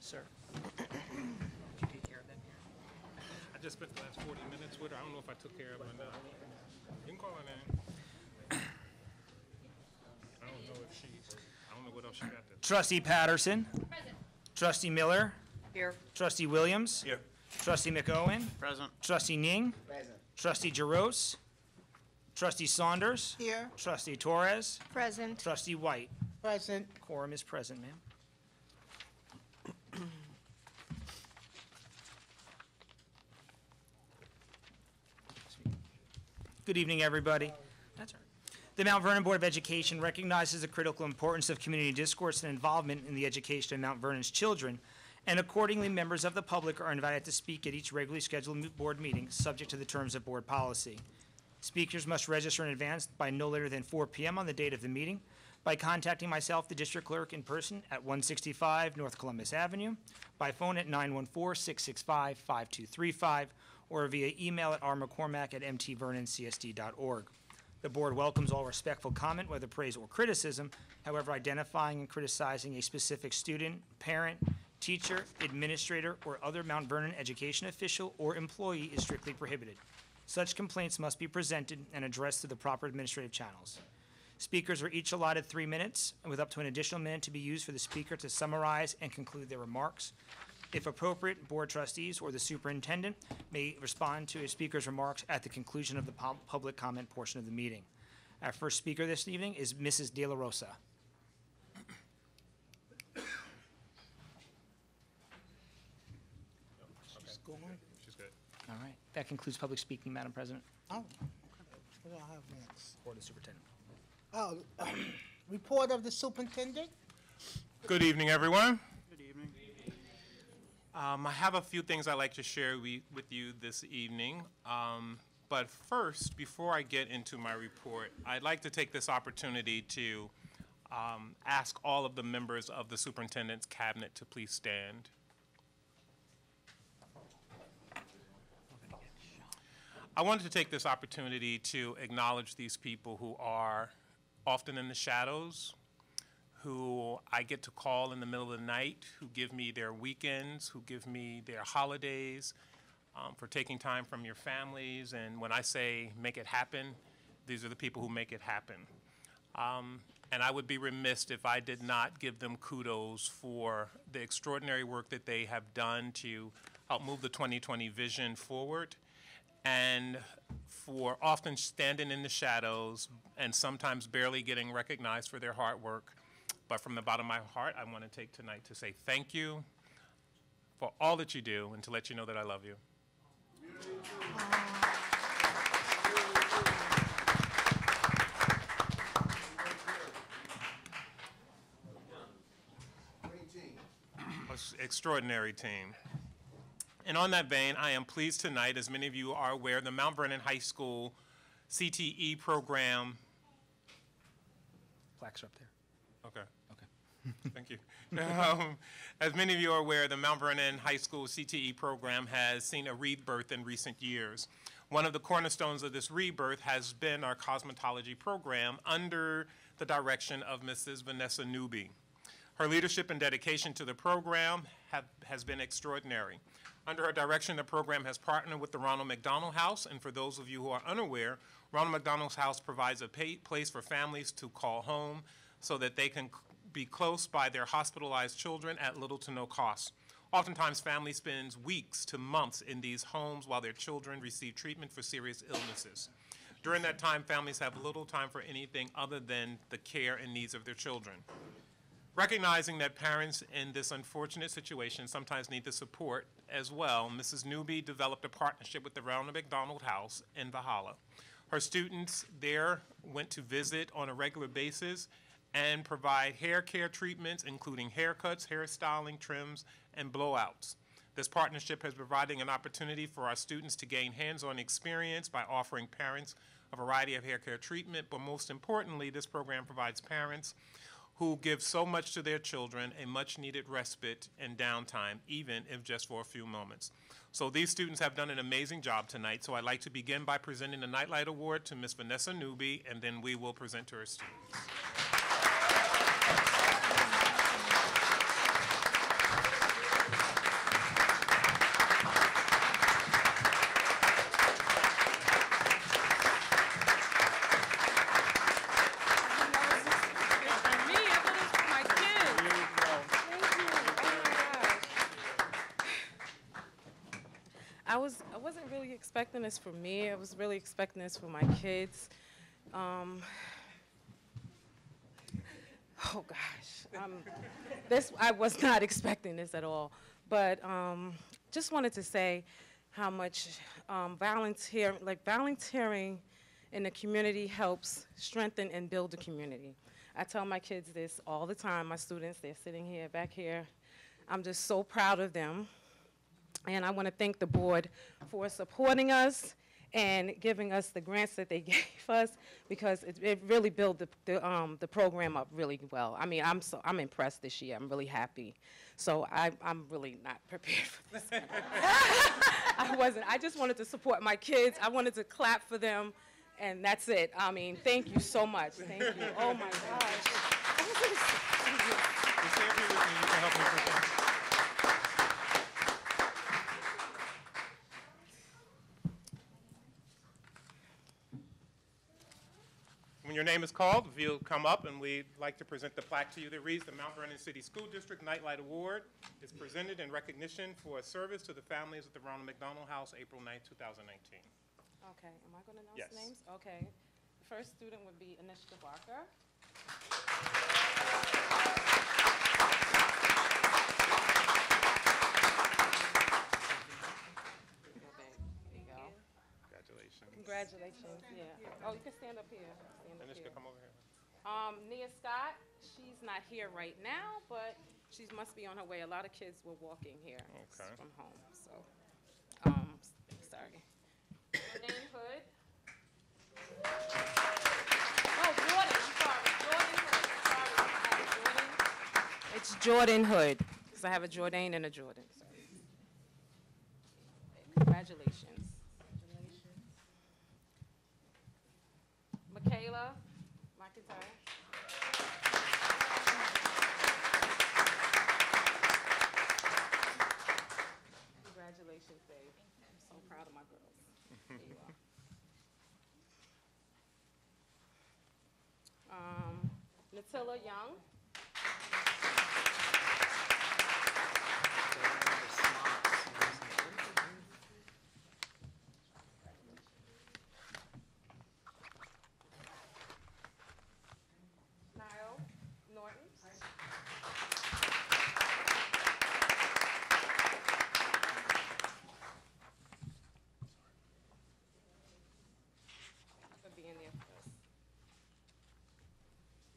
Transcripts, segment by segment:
Sir. Did you take care of them here? I just spent the last 40 minutes with her. I don't know if I took care of her or not. You can call her name. I don't know if she's, I don't know what else she got there. Trustee Patterson. Present. Trustee Miller. Here. Trustee Williams. Here. Trustee McOwen. Present. Trustee Ning. Present. Trustee Jaros. Trustee Saunders. Here. Trustee Torres. Present. Trustee White. Present. Quorum is present, ma'am. Good evening, everybody. That's all right. The Mount Vernon Board of Education recognizes the critical importance of community discourse and involvement in the education of Mount Vernon's children, and accordingly, members of the public are invited to speak at each regularly scheduled board meeting, subject to the terms of board policy. Speakers must register in advance by no later than 4 p.m. on the date of the meeting by contacting myself, the district clerk, in person at 165 North Columbus Avenue, by phone at 914-665-5235, or via email at rmccormack@mtvernoncsd.org. The board welcomes all respectful comment, whether praise or criticism. However, identifying and criticizing a specific student, parent, teacher, administrator, or other Mount Vernon education official or employee is strictly prohibited. Such complaints must be presented and addressed through the proper administrative channels. Speakers are each allotted 3 minutes, with up to an additional minute to be used for the speaker to summarize and conclude their remarks. If appropriate, board trustees or the superintendent may respond to a speaker's remarks at the conclusion of the public comment portion of the meeting. Our first speaker this evening is Mrs. De La Rosa. She's going. She's good. All right. That concludes public speaking, Madam President. Oh, okay. What do I have next? Or the superintendent. Oh, report of the superintendent? Good evening, everyone. Good evening. I have a few things I'd like to share with you this evening. But first, before I get into my report, I'd like to take this opportunity to ask all of the members of the superintendent's cabinet to please stand. I wanted to take this opportunity to acknowledge these people who are often in the shadows, who I get to call in the middle of the night, who give me their weekends, who give me their holidays, for taking time from your families. And when I say make it happen, these are the people who make it happen. And I would be remiss if I did not give them kudos for the extraordinary work that they have done to help move the 2020 vision forward, and for often standing in the shadows and sometimes barely getting recognized for their hard work. But from the bottom of my heart, I want to take tonight to say thank you for all that you do and to let you know that I love you. Extraordinary team. And on that vein, I am pleased tonight, as many of you are aware, the Mount Vernon High School CTE program. Plaques are up there. Okay. Okay. Thank you. As many of you are aware, the Mount Vernon High School CTE program has seen a rebirth in recent years. One of the cornerstones of this rebirth has been our cosmetology program under the direction of Mrs. Vanessa Newby. Her leadership and dedication to the program has been extraordinary. Under her direction, the program has partnered with the Ronald McDonald House, and for those of you who are unaware, Ronald McDonald's House provides a place for families to call home so that they can be close by their hospitalized children at little to no cost. Oftentimes, families spend weeks to months in these homes while their children receive treatment for serious illnesses. During that time, families have little time for anything other than the care and needs of their children. Recognizing that parents in this unfortunate situation sometimes need the support as well, Mrs. Newby developed a partnership with the Ronald McDonald House in Valhalla. Her students there went to visit on a regular basis and provide hair care treatments, including haircuts, hairstyling, trims, and blowouts. This partnership has provided an opportunity for our students to gain hands-on experience by offering parents a variety of hair care treatment, but most importantly, this program provides parents who give so much to their children a much-needed respite and downtime, even if just for a few moments. So these students have done an amazing job tonight, so I'd like to begin by presenting the Nightlight Award to Ms. Vanessa Newby, and then we will present to her students. I wasn't really expecting this for me. I was really expecting this for my kids. Oh gosh, I was not expecting this at all. But just wanted to say how much volunteering in the community helps strengthen and build the community. I tell my kids this all the time, my students, they're sitting here, back here. I'm just so proud of them. And I want to thank the board for supporting us and giving us the grants that they gave us, because it really built the program up really well. I mean, I'm impressed this year. I'm really happy. So I'm really not prepared for this. I wasn't. I just wanted to support my kids. I wanted to clap for them, and that's it. I mean, thank you so much. Thank you. Oh my gosh. Stand here with me. You can help me present. When your name is called, if you'll come up, and we'd like to present the plaque to you that reads, the Mount Vernon City School District Nightlight Award is presented in recognition for a service to the families at the Ronald McDonald House, April 9, 2019. Okay, am I going to announce Yes. names? Okay. The first student would be Anishka Barker. Congratulations, yeah. Oh, you can stand up here. Stand up Anishka, here. come over here. Nia Scott, she's not here right now, but she must be on her way. A lot of kids were walking here Okay. from home, so, sorry. Jordan Hood. Oh, Jordan, I'm sorry. Jordan Hood, sorry. I have Jordan. It's Jordan Hood, because I have a Jordan and a Jordan, sorry. Congratulations. Michaela McIntyre. Congratulations, babe. I'm so proud of my girls. Here you are. Natilla Young. Niall Norton. For being there for us.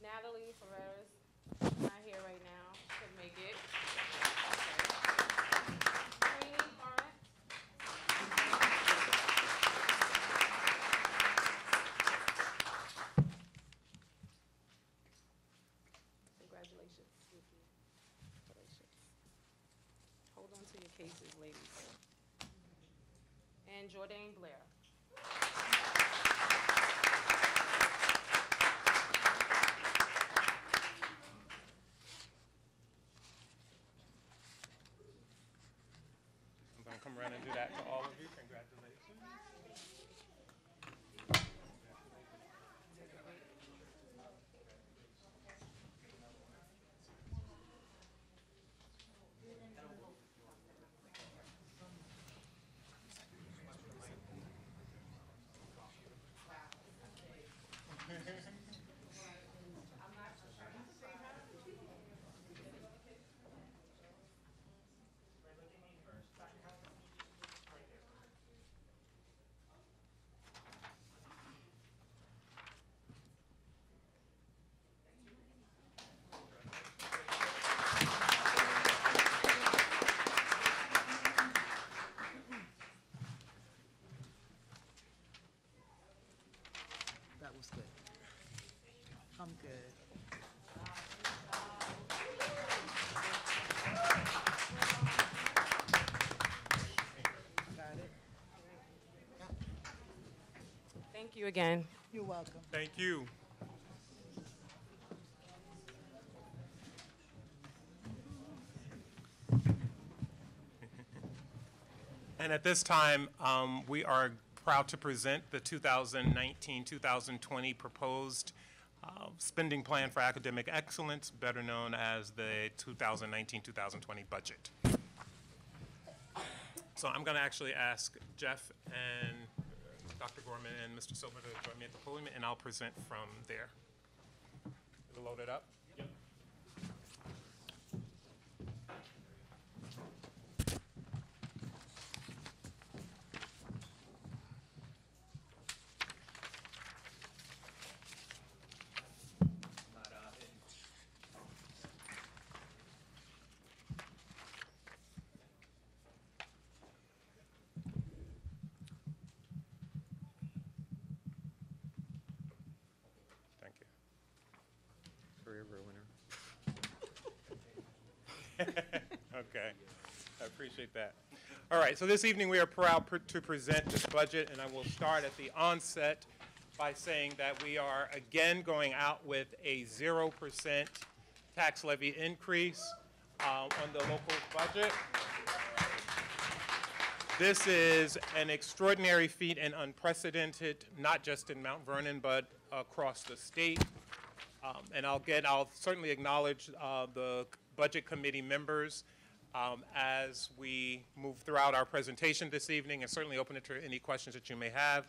Natalie Ferreras, not here right now, couldn't make it. Queenie Lawrence. Congratulations. Congratulations. Hold on to your cases, ladies. And Jordan Blair. I'm going to come around and do that to all of you. Congratulations. That was good. I'm good. Got it. Thank you again. You're welcome. Thank you. And at this time, we are proud to present the 2019-2020 proposed spending plan for academic excellence, better known as the 2019-2020 budget. So I'm going to actually ask Jeff and Dr. Gorman and Mr. Silver to join me at the podium, and I'll present from there. Is it loaded up? Yep. Thank you. Career ruiner. Okay, I appreciate that. All right, so this evening we are proud to present this budget, and I will start at the onset by saying that we are again going out with a 0% tax levy increase on the local budget. This is an extraordinary feat and unprecedented, not just in Mount Vernon, but across the state. And I'll certainly acknowledge the Budget Committee members as we move throughout our presentation this evening, and certainly open it to any questions that you may have.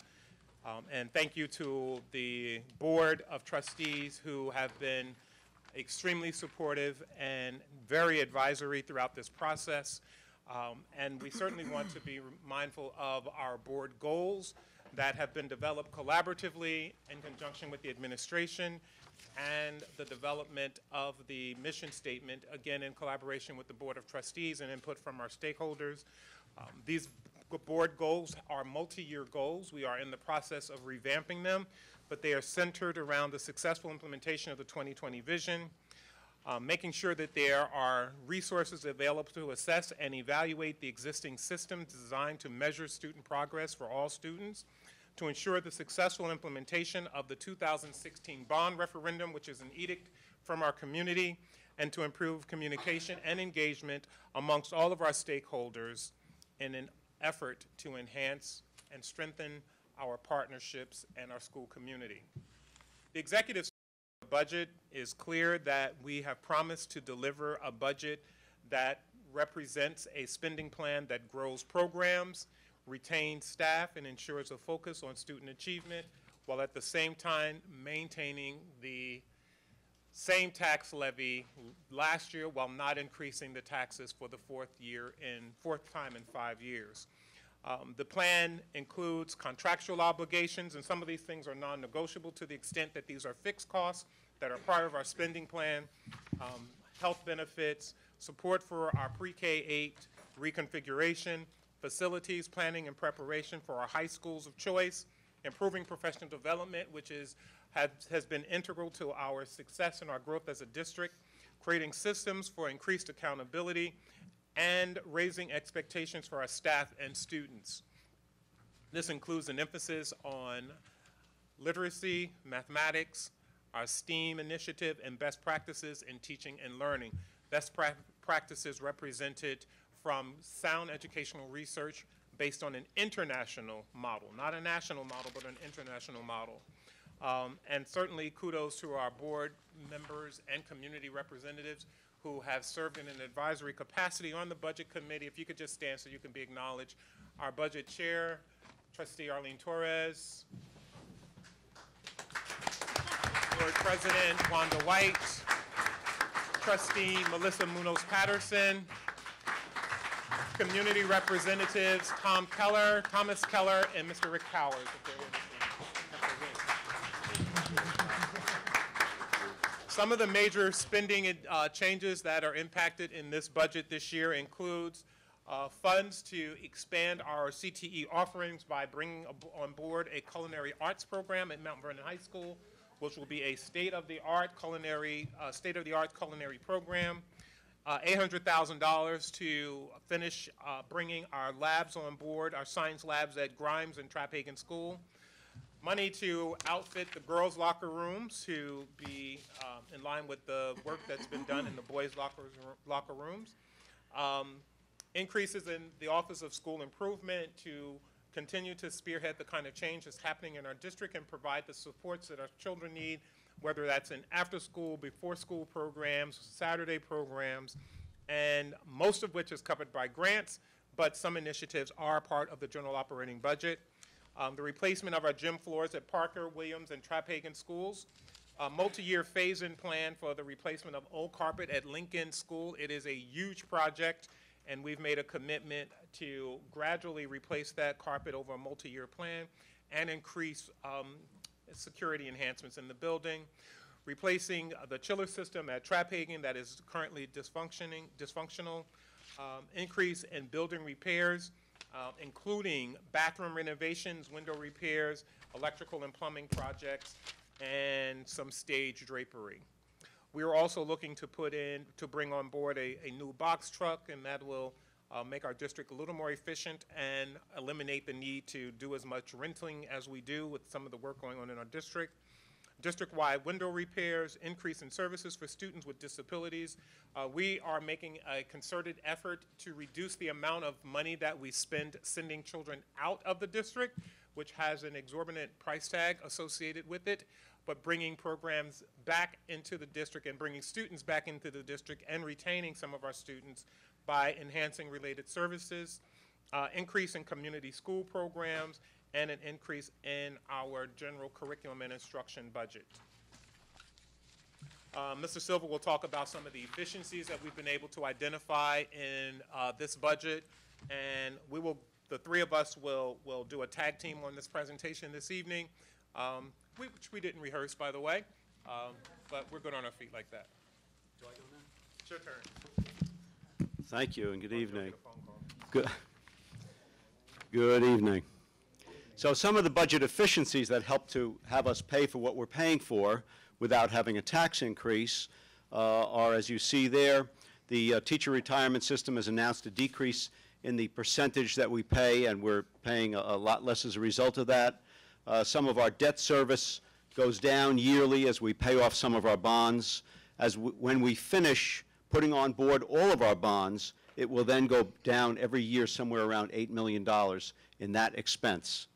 And thank you to the Board of Trustees who have been extremely supportive and very advisory throughout this process. And we certainly want to be mindful of our board goals that have been developed collaboratively in conjunction with the administration, and the development of the mission statement, again in collaboration with the Board of Trustees and input from our stakeholders. These board goals are multi-year goals. We are in the process of revamping them, but they are centered around the successful implementation of the 2020 vision, making sure that there are resources available to assess and evaluate the existing systems designed to measure student progress for all students, to ensure the successful implementation of the 2016 bond referendum, which is an edict from our community, and to improve communication and engagement amongst all of our stakeholders in an effort to enhance and strengthen our partnerships and our school community. The executive budget is clear that we have promised to deliver a budget that represents a spending plan that grows programs, retains staff, and ensures a focus on student achievement, while at the same time maintaining the same tax levy last year while not increasing the taxes for the fourth time in 5 years. The plan includes contractual obligations, and some of these things are non-negotiable to the extent that these are fixed costs that are part of our spending plan, health benefits, support for our pre-K-8 reconfiguration, facilities planning and preparation for our high schools of choice, improving professional development, which has been integral to our success and our growth as a district, creating systems for increased accountability, and raising expectations for our staff and students. This includes an emphasis on literacy, mathematics, our STEAM initiative, and best practices in teaching and learning. Best practices represented from sound educational research based on an international model, not a national model, but an international model. And certainly kudos to our board members and community representatives who have served in an advisory capacity on the Budget Committee. If you could just stand so you can be acknowledged. Our Budget Chair, Trustee Arlene Torres, Board President Wanda White, Trustee Melissa Munoz-Patterson, community representatives Thomas Keller, and Mr. Rick Powers. If they're here this evening. Some of the major spending changes that are impacted in this budget this year includes funds to expand our CTE offerings by bringing on board a culinary arts program at Mount Vernon High School, which will be a state-of-the-art culinary program. $800,000 to finish bringing our labs on board, our science labs at Grimes and Trapphagen School. Money to outfit the girls' locker rooms to be in line with the work that's been done in the boys' locker rooms. Increases in the Office of School Improvement to continue to spearhead the kind of change that's happening in our district and provide the supports that our children need, whether that's in after-school, before-school programs, Saturday programs, and most of which is covered by grants, but some initiatives are part of the general operating budget. The replacement of our gym floors at Parker, Williams, and Trapphagen schools. A multi-year phase-in plan for the replacement of old carpet at Lincoln School. It is a huge project, and we've made a commitment to gradually replace that carpet over a multi-year plan and increase security enhancements in the building. Replacing the chiller system at Trapphagen that is currently dysfunctional. Increase in building repairs, including bathroom renovations, window repairs, electrical and plumbing projects, and some stage drapery. We are also looking to bring on board a new box truck, and that will make our district a little more efficient and eliminate the need to do as much renting as we do with some of the work going on in our district. District-wide window repairs, increase in services for students with disabilities. We are making a concerted effort to reduce the amount of money that we spend sending children out of the district, which has an exorbitant price tag associated with it, but bringing programs back into the district and bringing students back into the district and retaining some of our students by enhancing related services, increase in community school programs, and an increase in our general curriculum and instruction budget. Mr. Silver will talk about some of the efficiencies that we've been able to identify in this budget, and the three of us will do a tag team on this presentation this evening, which we didn't rehearse, by the way, but we're good on our feet like that. Do I go now? It's your turn. Thank you, and good evening. Good evening. So some of the budget efficiencies that help to have us pay for what we're paying for without having a tax increase are, as you see there, the teacher retirement system has announced a decrease in the percentage that we pay, and we're paying a lot less as a result of that. Some of our debt service goes down yearly as we pay off some of our bonds. When we finish putting on board all of our bonds, it will then go down every year somewhere around $8 million in that expense.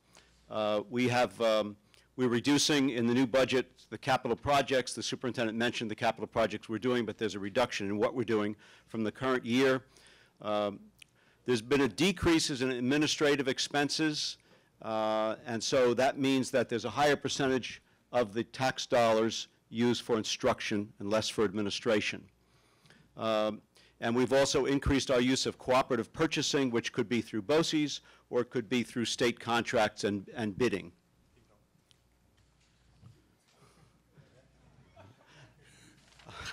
We're reducing in the new budget the capital projects. The superintendent mentioned the capital projects we're doing, but there's a reduction in what we're doing from the current year. There's been a decrease in administrative expenses, and so that means that there's a higher percentage of the tax dollars used for instruction and less for administration. And we've also increased our use of cooperative purchasing, which could be through BOCES or it could be through state contracts and bidding.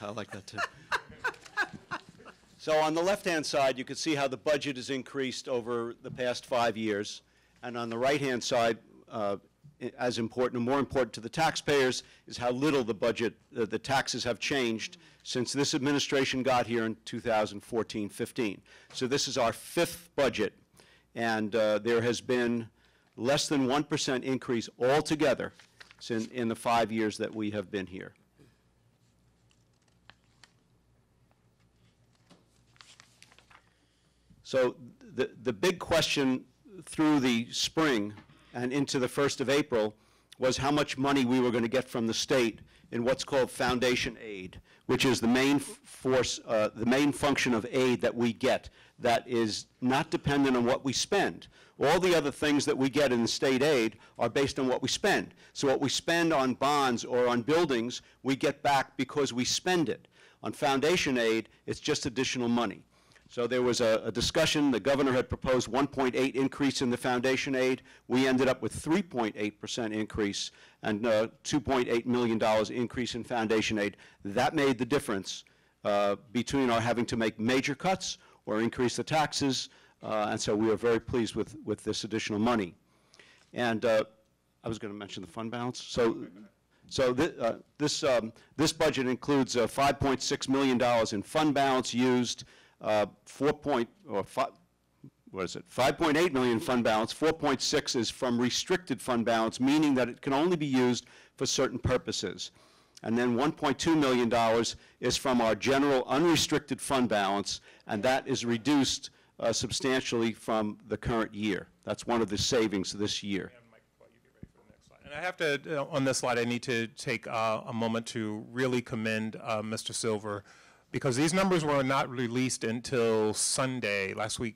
I like that too. So on the left-hand side, you can see how the budget has increased over the past 5 years. And on the right-hand side, as important and more important to the taxpayers is how little the budget, the taxes have changed since this administration got here in 2014-15. So this is our 5th budget, and there has been less than 1% increase altogether in the 5 years that we have been here. So the big question through the spring and into the 1st of April was how much money we were going to get from the state in what's called foundation aid, which is the main function of aid that we get that is not dependent on what we spend. All the other things that we get in the state aid are based on what we spend. So what we spend on bonds or on buildings, we get back because we spend it. On foundation aid, it's just additional money. So there was a discussion. The governor had proposed 1.8 increase in the foundation aid. We ended up with 3.8% increase and $2.8 million increase in foundation aid. That made the difference between our having to make major cuts or increase the taxes, and so we are very pleased with this additional money. And I was going to mention the fund balance. So this budget includes $5.6 million in fund balance used. 5.8 million fund balance, 4.6 is from restricted fund balance, meaning that it can only be used for certain purposes. And then $1.2 million is from our general unrestricted fund balance, and that is reduced substantially from the current year. That's one of the savings this year. And I have to, on this slide, I need to take a moment to really commend Mr. Silver, because these numbers were not released until Sunday, last week,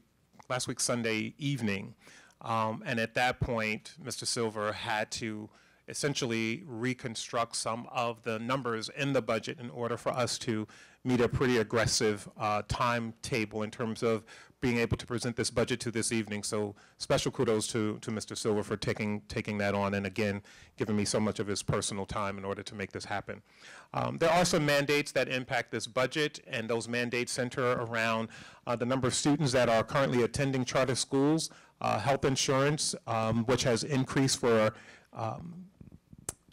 Sunday evening. And at that point, Mr. Silver had to essentially reconstruct some of the numbers in the budget in order for us to meet a pretty aggressive timetable in terms of being able to present this budget to this evening. So special kudos to Mr. Silver for taking that on, and again, giving me so much of his personal time in order to make this happen. There are some mandates that impact this budget, and those mandates center around the number of students that are currently attending charter schools, health insurance, which has increased for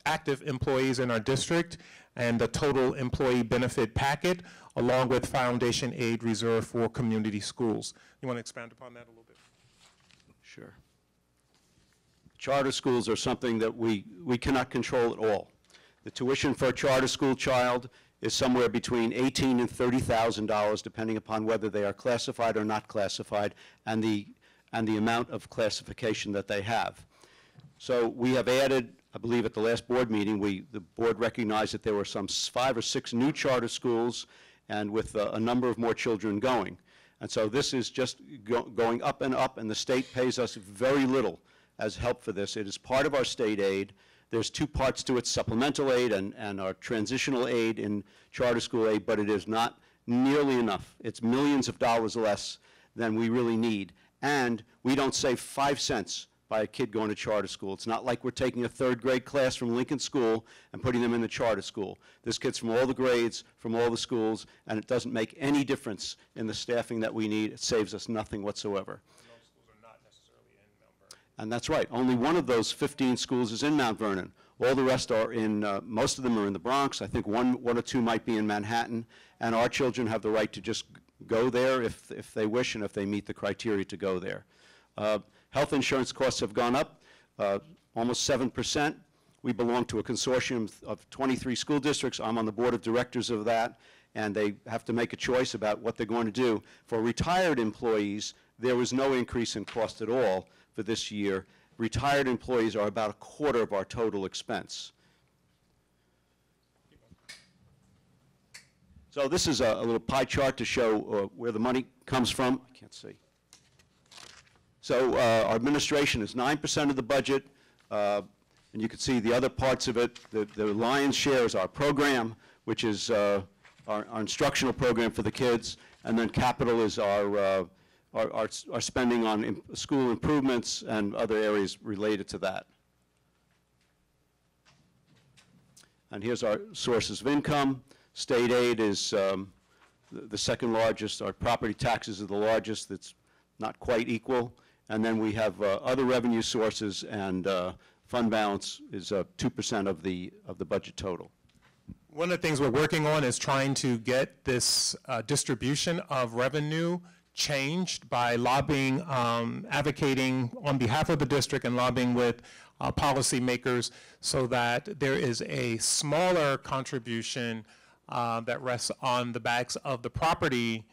active employees in our district, and the total employee benefit packet, along with foundation aid reserved for community schools. You want to expand upon that a little bit? Sure. Charter schools are something that we cannot control at all. The tuition for a charter school child is somewhere between $18,000 and $30,000, depending upon whether they are classified or not classified, and the amount of classification that they have. So we have added, I believe at the last board meeting, the board recognized that there were some 5 or 6 new charter schools, and with a number of more children going. And so this is just going up, and the state pays us very little as help for this. It is part of our state aid. There's 2 parts to it, supplemental aid and our transitional aid in charter school aid, but it is not nearly enough. It's millions of dollars less than we really need. And we don't save 5 cents by a kid going to charter school. It's not like we're taking a 3rd grade class from Lincoln School and putting them in the charter school. There's kids from all the grades, from all the schools, and it doesn't make any difference in the staffing that we need. It saves us nothing whatsoever. Those schools are not necessarily in Mount Vernon. And that's right. Only one of those 15 schools is in Mount Vernon. All the rest are in, most of them are in the Bronx. I think one or 2 might be in Manhattan. And our children have the right to just go there if they wish and if they meet the criteria to go there. Health insurance costs have gone up almost 7%. We belong to a consortium of 23 school districts. I'm on the board of directors of that, and they have to make a choice about what they're going to do. For retired employees, there was no increase in cost at all for this year. Retired employees are about 1/4 of our total expense. So this is a little pie chart to show where the money comes from. I can't see. So our administration is 9% of the budget, and you can see the other parts of it. The lion's share is our program, which is our instructional program for the kids, and then capital is our spending on school improvements and other areas related to that. And here's our sources of income. State aid is the second largest. Our property taxes are the largest. That's not quite equal. And then we have other revenue sources, and fund balance is 2% of the budget total. One of the things we're working on is trying to get this distribution of revenue changed by lobbying, advocating on behalf of the district and lobbying with policymakers so that there is a smaller contribution that rests on the backs of the property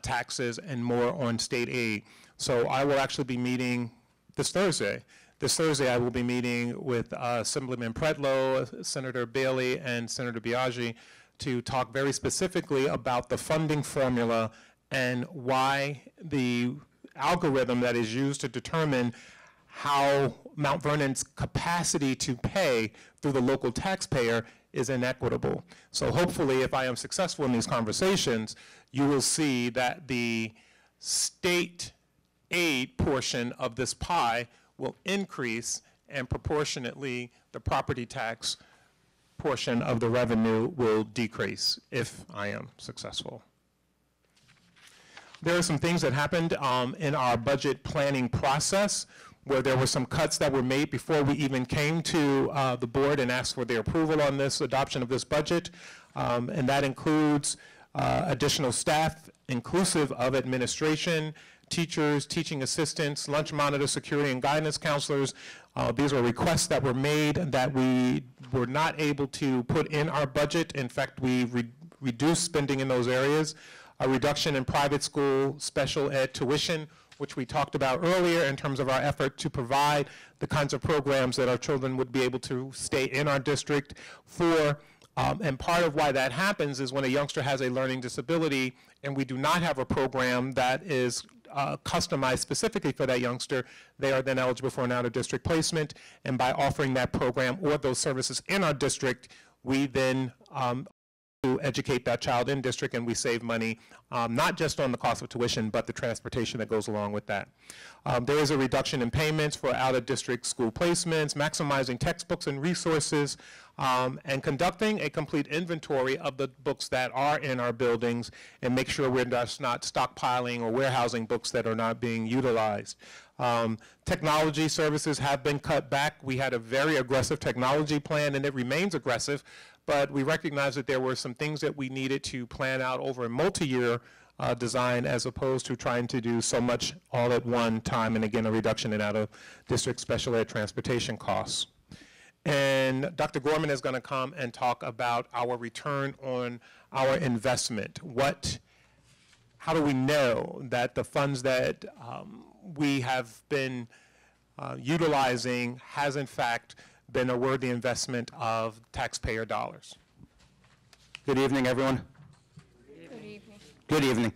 taxes and more on state aid. So I will actually be meeting this Thursday. This Thursday I will be meeting with Assemblyman Pretlow, Senator Bailey, and Senator Biaggi to talk very specifically about the funding formula and why the algorithm that is used to determine how Mount Vernon's capacity to pay through the local taxpayer is inequitable. So hopefully, if I am successful in these conversations, you will see that the state aid portion of this pie will increase, and proportionately the property tax portion of the revenue will decrease if I am successful. There are some things that happened in our budget planning process where there were some cuts that were made before we even came to the board and asked for their approval on this adoption of this budget. And that includes additional staff, inclusive of administration, teachers, teaching assistants, lunch monitor, security, and guidance counselors. These were requests that were made that we were not able to put in our budget. In fact, we reduced spending in those areas. A reduction in private school special ed tuition, which we talked about earlier in terms of our effort to provide the kinds of programs that our children would be able to stay in our district for. And part of why that happens is when a youngster has a learning disability and we do not have a program that is customized specifically for that youngster, they are then eligible for an out-of-district placement. And by offering that program or those services in our district, we then to educate that child in district, and we save money, not just on the cost of tuition, but the transportation that goes along with that. There is a reduction in payments for out-of-district school placements, maximizing textbooks and resources, and conducting a complete inventory of the books that are in our buildings and make sure we're just not stockpiling or warehousing books that are not being utilized. Technology services have been cut back. We had a very aggressive technology plan, and it remains aggressive, but we recognize that there were some things that we needed to plan out over a multi-year design as opposed to trying to do so much all at one time, and again, a reduction in out-of-district special ed transportation costs. And Dr. Gorman is going to come and talk about our return on our investment. How do we know that the funds that we have been utilizing has in fact been a worthy investment of taxpayer dollars? Good evening, everyone. Good evening. Good evening.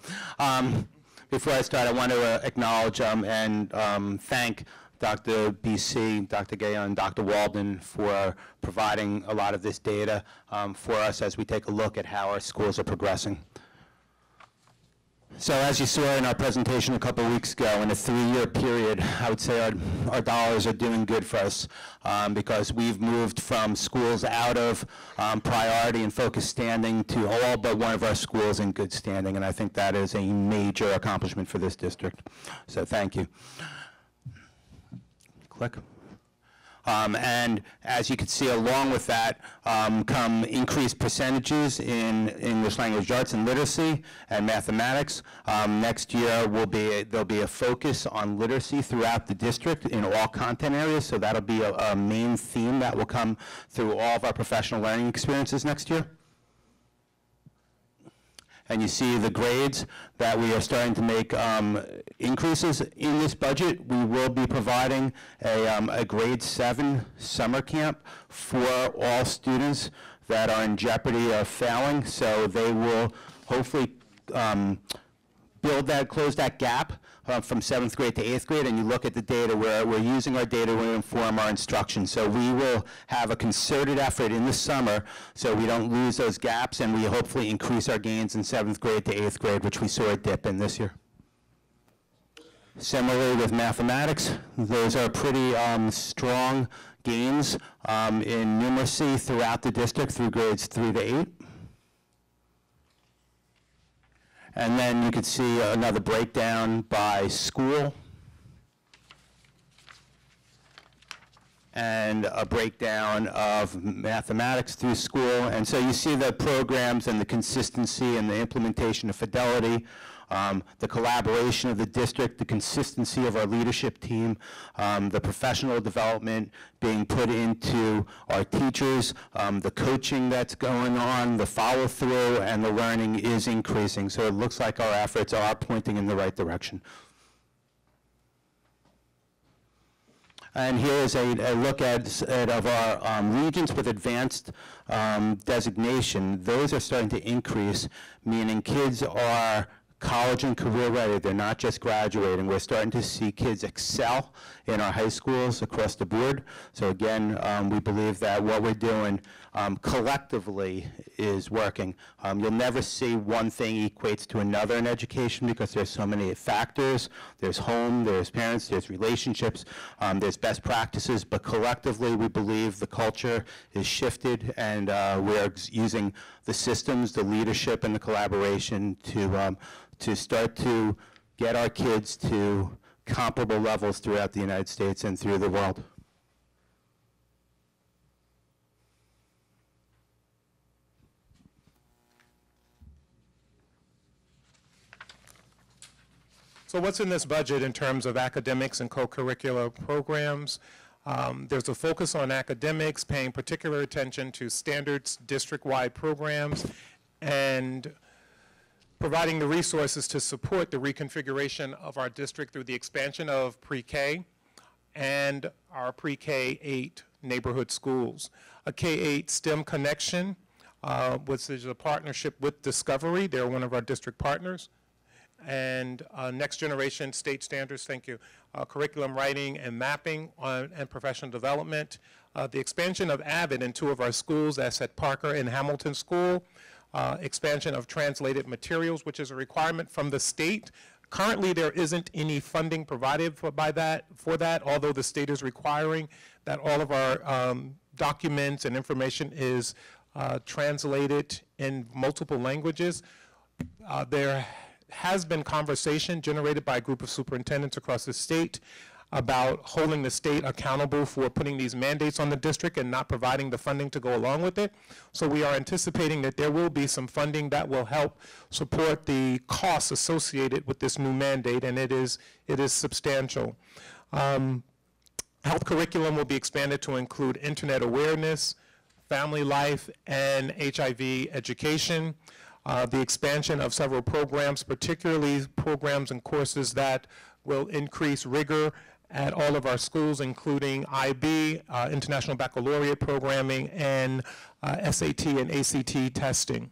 Before I start, I want to acknowledge and thank Dr. BC, Dr. Gayon, and Dr. Walden for providing a lot of this data for us as we take a look at how our schools are progressing. So as you saw in our presentation a couple of weeks ago, in a 3-year period, I would say our dollars are doing good for us because we've moved from schools out of priority and focused standing to all but one of our schools in good standing, and I think that is a major accomplishment for this district. So thank you. Click. And as you can see, along with that come increased percentages in English language arts and literacy and mathematics. Next year there'll be a focus on literacy throughout the district in all content areas, so that'll be a main theme that will come through all of our professional learning experiences next year. And you see the grades that we are starting to make increases in this budget. We will be providing a grade 7 summer camp for all students that are in jeopardy of failing. So they will hopefully close that gap from 7th grade to 8th grade, and you look at the data where we're using our data to inform our instruction. So we will have a concerted effort in the summer so we don't lose those gaps, and we hopefully increase our gains in 7th grade to 8th grade, which we saw a dip in this year. Similarly with mathematics, those are pretty strong gains in numeracy throughout the district through grades 3 to 8. And then you could see another breakdown by school and a breakdown of mathematics through school. And so you see the programs and the consistency and the implementation of fidelity, the collaboration of the district, the consistency of our leadership team, the professional development being put into our teachers, the coaching that's going on, the follow-through, and the learning is increasing. So it looks like our efforts are pointing in the right direction. And here's a look at of our regions with advanced designation. Those are starting to increase, meaning kids are college and career ready. They're not just graduating. We're starting to see kids excel in our high schools across the board. So again, we believe that what we're doing collectively is working. You'll never see one thing equates to another in education because there's so many factors. There's home, there's parents, there's relationships, there's best practices, but collectively we believe the culture is shifted, and we're using the systems, the leadership, and the collaboration to start to get our kids to comparable levels throughout the United States and through the world. So what's in this budget in terms of academics and co-curricular programs? There's a focus on academics, paying particular attention to standards, district-wide programs, and providing the resources to support the reconfiguration of our district through the expansion of pre-K and our pre-K 8 neighborhood schools. A K-8 STEM connection, which is a partnership with Discovery. They're one of our district partners. and next generation state standards, thank you, curriculum writing and mapping and professional development. The expansion of AVID in 2 of our schools, that's at Parker and Hamilton School. Expansion of translated materials, which is a requirement from the state. Currently, there isn't any funding provided for that, although the state is requiring that all of our documents and information is translated in multiple languages. There has been conversation generated by a group of superintendents across the state about holding the state accountable for putting these mandates on the district and not providing the funding to go along with it. So we are anticipating that there will be some funding that will help support the costs associated with this new mandate, and it is substantial. Health curriculum will be expanded to include internet awareness, family life, and HIV education. The expansion of several programs, particularly programs and courses that will increase rigor at all of our schools, including IB, International Baccalaureate programming, and SAT and ACT testing.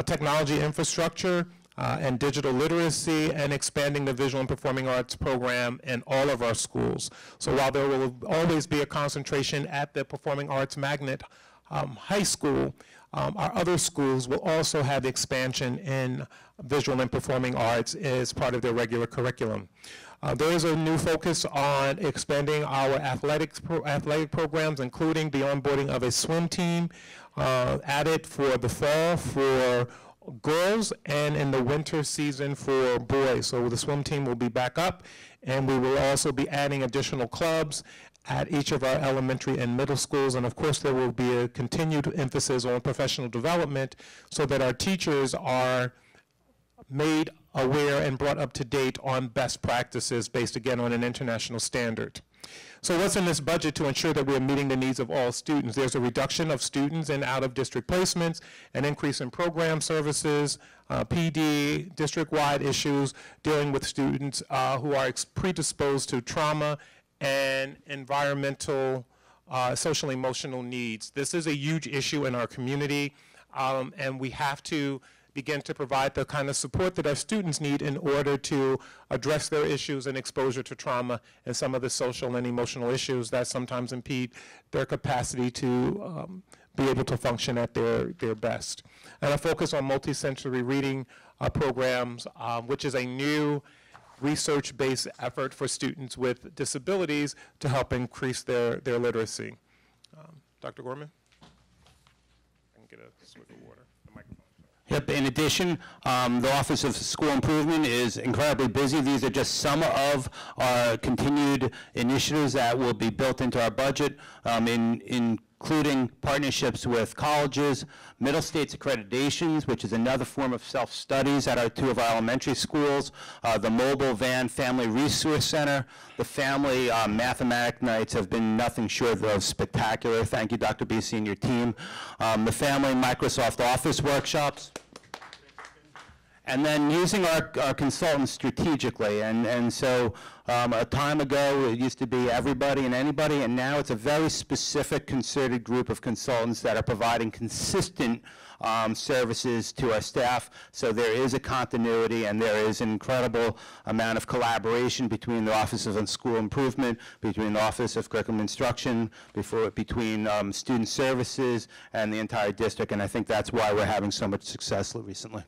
Technology infrastructure and digital literacy, and expanding the visual and performing arts program in all of our schools. So while there will always be a concentration at the Performing Arts Magnet High School, our other schools will also have expansion in visual and performing arts as part of their regular curriculum. There is a new focus on expanding our athletic programs, including the onboarding of a swim team added for the fall for girls and in the winter season for boys. So the swim team will be back up, and we will also be adding additional clubs at each of our elementary and middle schools. And of course, there will be a continued emphasis on professional development so that our teachers are made aware and brought up to date on best practices based, again, on an international standard. So what's in this budget to ensure that we're meeting the needs of all students? There's a reduction of students in out-of-district placements, an increase in program services, PD, district-wide issues dealing with students who are predisposed to trauma and environmental, social, emotional needs. This is a huge issue in our community, and we have to begin to provide the kind of support that our students need in order to address their issues and exposure to trauma and some of the social and emotional issues that sometimes impede their capacity to be able to function at their best. And a focus on multisensory reading programs, which is a new research-based effort for students with disabilities to help increase their literacy. Dr. Gorman? I can get a swig of water. The microphone. Yep, in addition, the Office of School Improvement is incredibly busy. These are just some of our continued initiatives that will be built into our budget, including partnerships with colleges, middle states accreditations, which is another form of self-studies at 2 of our elementary schools, the mobile van family resource center, the family mathematic nights have been nothing short of spectacular. Thank you, Dr. Beasy and your team. The family Microsoft Office workshops. And then using our consultants strategically. And so a time ago, it used to be everybody and anybody, and now it's a very specific concerted group of consultants that are providing consistent services to our staff. So there is a continuity, and there is an incredible amount of collaboration between the Office of School Improvement, between the Office of Curriculum Instruction, between Student Services, and the entire district. And I think that's why we're having so much success recently.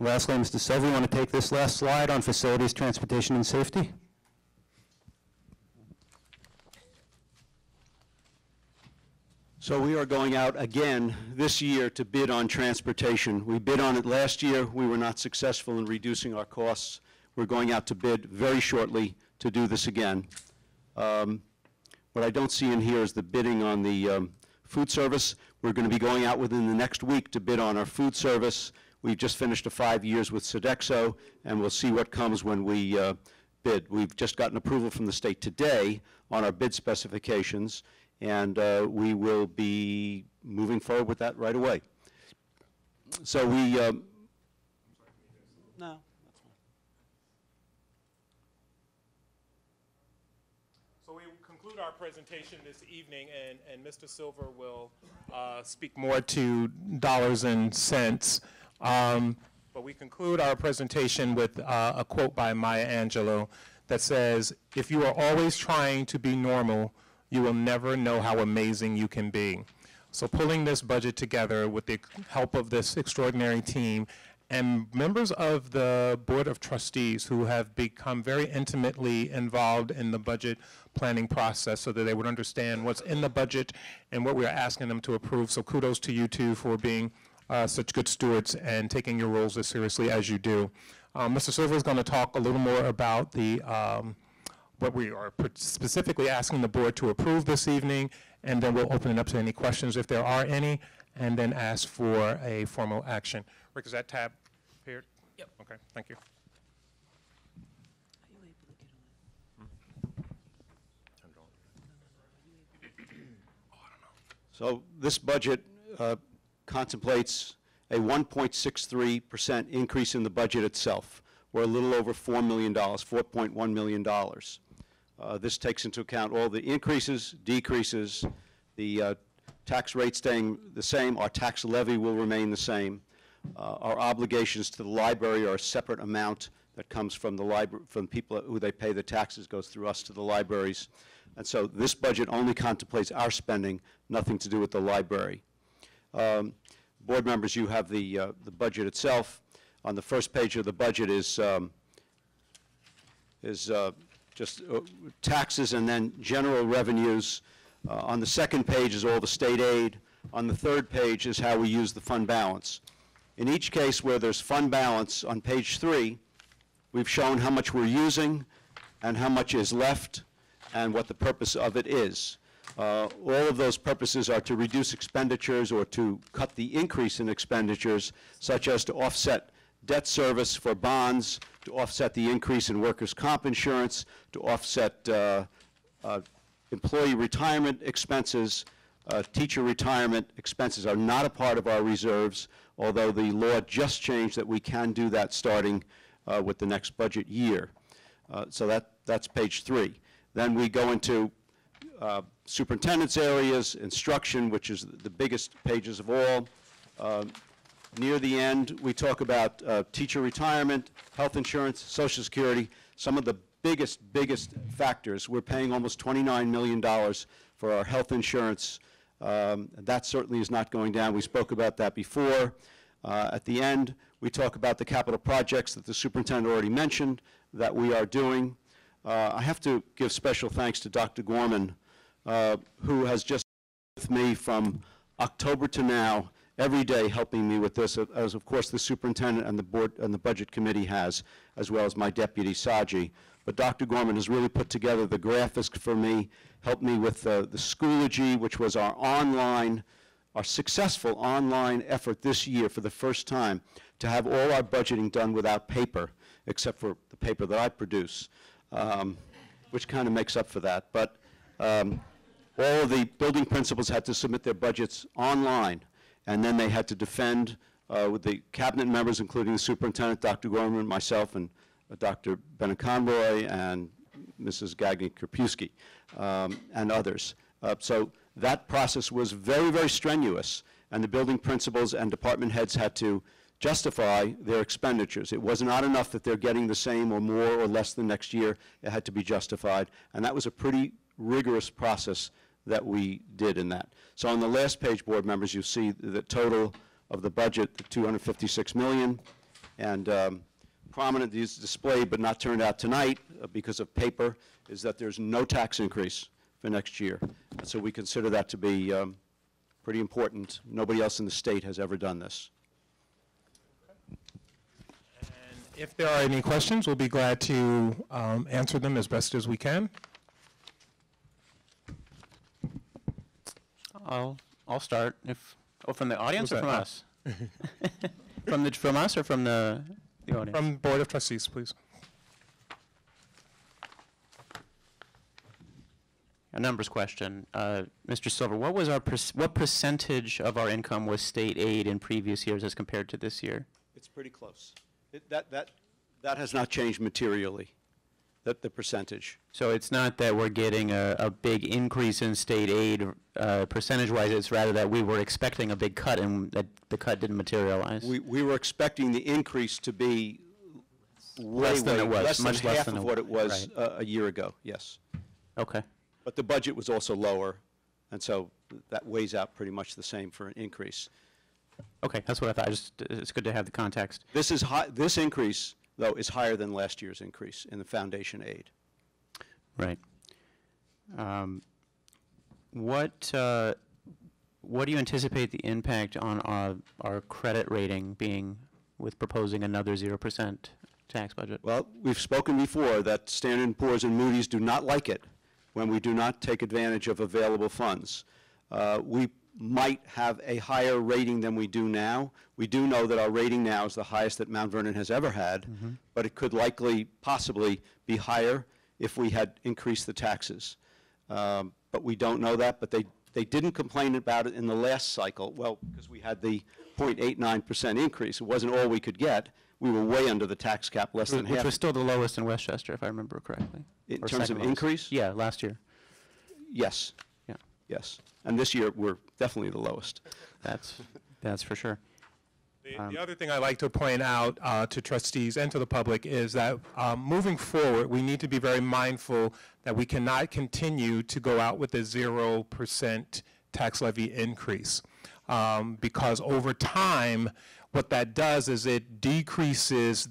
Lastly, Mr. Silver, you want to take this last slide on facilities, transportation, and safety? So we are going out again this year to bid on transportation. We bid on it last year. We were not successful in reducing our costs. We're going out to bid very shortly to do this again. What I don't see in here is the bidding on the food service. We're going to be going out within the next week to bid on our food service. We've just finished 5 years with Sodexo, and we'll see what comes when we bid. We've just gotten approval from the state today on our bid specifications, and we will be moving forward with that right away. So we, no, that's fine. So we conclude conclude our presentation this evening, and Mr. Silver will speak more to dollars and cents. But we conclude our presentation with a quote by Maya Angelou that says, "If you are always trying to be normal, you will never know how amazing you can be." So pulling this budget together with the help of this extraordinary team and members of the Board of Trustees who have become very intimately involved in the budget planning process so that they would understand what's in the budget and what we're asking them to approve. So kudos to you two for being such good stewards and taking your roles as seriously as you do. Mr. Silver is going to talk a little more about the what we are specifically asking the board to approve this evening, and then we'll open it up to any questions if there are any, and then ask for a formal action. Rick, is that tab appeared? Yep. Okay, thank you. So this budget contemplates a 1.63% increase in the budget itself, or a little over $4 million, $4.1 million. This takes into account all the increases, decreases, the tax rate staying the same, our tax levy will remain the same. Our obligations to the library are a separate amount that comes from the library, from people who they pay the taxes, goes through us to the libraries. And so this budget only contemplates our spending, nothing to do with the library. Board members, you have the budget itself. On the first page of the budget is just taxes and then general revenues. On the second page is all the state aid. On the third page is how we use the fund balance. In each case where there's fund balance, on page 3, we've shown how much we're using and how much is left and what the purpose of it is. All of those purposes are to reduce expenditures or to cut the increase in expenditures, such as to offset debt service for bonds, to offset the increase in workers' comp insurance, to offset employee retirement expenses. Teacher retirement expenses are not a part of our reserves, although the law just changed that we can do that starting with the next budget year. So that's page 3. Then we go into superintendent's areas, instruction, which is the biggest pages of all. Near the end, we talk about teacher retirement, health insurance, Social Security, some of the biggest factors. We're paying almost $29 million for our health insurance. That certainly is not going down. We spoke about that before. At the end, we talk about the capital projects that the superintendent already mentioned that we are doing. I have to give special thanks to Dr. Gorman, who has just been with me from October to now, every day helping me with this, as of course the superintendent and the board and the budget committee has, as well as my deputy Saji. But Dr. Gorman has really put together the graphics for me, helped me with the Schoology, which was our successful online effort this year for the first time to have all our budgeting done without paper, except for the paper that I produce, which kind of makes up for that. But all of the building principals had to submit their budgets online, and then they had to defend with the cabinet members, including the superintendent, Dr. Gorman, myself, and Dr. Bennett Conroy, and Mrs. Gagnon-Krupewski, and others. So that process was very, very strenuous, and the building principals and department heads had to justify their expenditures. It was not enough that they're getting the same or more or less than next year. It had to be justified, and that was a pretty rigorous process that we did in that. So on the last page, board members, you see the total of the budget, the $256 million, and prominent is displayed but not turned out tonight because of paper is that there's no tax increase for next year. So we consider that to be pretty important. Nobody else in the state has ever done this. And if there are any questions, we'll be glad to answer them as best as we can. I'll start. From the audience Who's or from that? us? From us or from the audience? From Board of Trustees, please. A numbers question. Mr. Silver, what was what percentage of our income was state aid in previous years as compared to this year? It's pretty close. That has not changed materially. the percentage. So it's not that we're getting a big increase in state aid percentage-wise, it's rather that we were expecting a big cut and that the cut didn't materialize? We were expecting the increase to be Less than it was, less than much less half than of it- what it was right. a year ago, yes. Okay. But the budget was also lower, and so that weighs out pretty much the same for an increase. Okay, that's what I thought. It's good to have the context. This is high, this increase, though, is higher than last year's increase in the foundation aid. Right. What do you anticipate the impact on our credit rating being with proposing another 0% tax budget? Well, we've spoken before that Standard & Poor's and Moody's do not like it when we do not take advantage of available funds. We might have a higher rating than we do now. We do know that our rating now is the highest that Mount Vernon has ever had, but it could likely, possibly be higher if we had increased the taxes. But we don't know that, but they didn't complain about it in the last cycle, well, because we had the 0.89% increase. It wasn't all we could get. We were way under the tax cap, less than Which half. was still the lowest in Westchester, if I remember correctly. In Or terms second of lowest. increase? Yeah, last year. Yes, Yeah, yes. And this year, we're definitely the lowest. that's for sure. The other thing I'd like to point out to trustees and to the public is that moving forward, we need to be very mindful that we cannot continue to go out with a 0% tax levy increase. Because over time, what that does is it decreases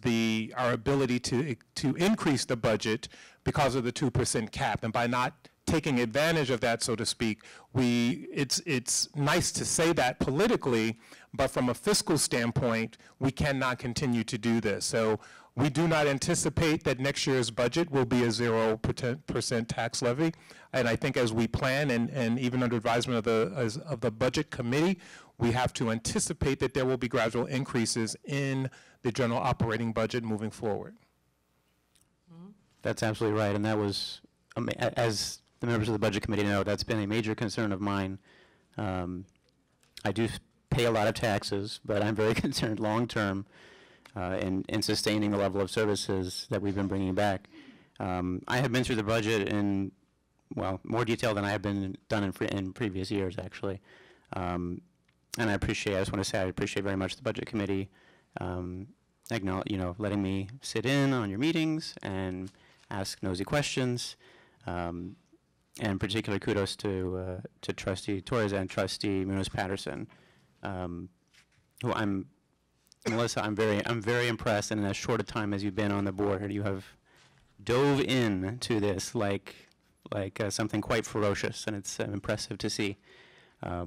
our ability to increase the budget because of the 2% cap. And by not taking advantage of that, so to speak, it's nice to say that politically, but from a fiscal standpoint, we cannot continue to do this. So we do not anticipate that next year's budget will be a 0% tax levy. And I think as we plan, and even under advisement of the budget committee, we have to anticipate that there will be gradual increases in the general operating budget moving forward. That's absolutely right, and that was, as the members of the Budget Committee know, that's been a major concern of mine. I do pay a lot of taxes, but I'm very concerned long-term in sustaining the level of services that we've been bringing back. I have been through the budget in, well, more detail than I have been done in previous years, actually. And I just want to say I appreciate very much the Budget Committee, letting me sit in on your meetings and ask nosy questions. And particular kudos to Trustee Torres and Trustee Munoz-Patterson, who Melissa, I'm very impressed, and in as short a time as you've been on the board, you have dove into this like something quite ferocious, and it's impressive to see how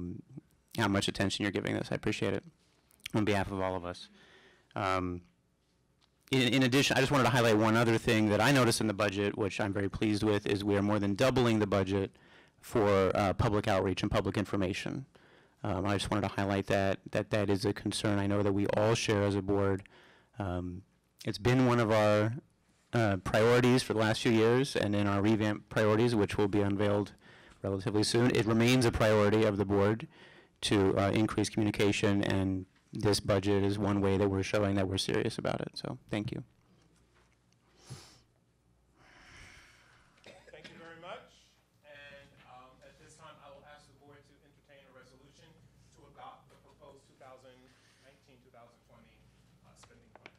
much attention you're giving this. I appreciate it on behalf of all of us. In addition, I just wanted to highlight one other thing that I noticed in the budget, which I'm very pleased with, is we are more than doubling the budget for public outreach and public information. I just wanted to highlight that is a concern I know that we all share as a board. It's been one of our priorities for the last few years, and in our revamped priorities, which will be unveiled relatively soon, it remains a priority of the board to increase communication, and this budget is one way that we're showing that we're serious about it. So thank you. Thank you very much. And at this time, I will ask the board to entertain a resolution to adopt the proposed 2019-2020 spending plan.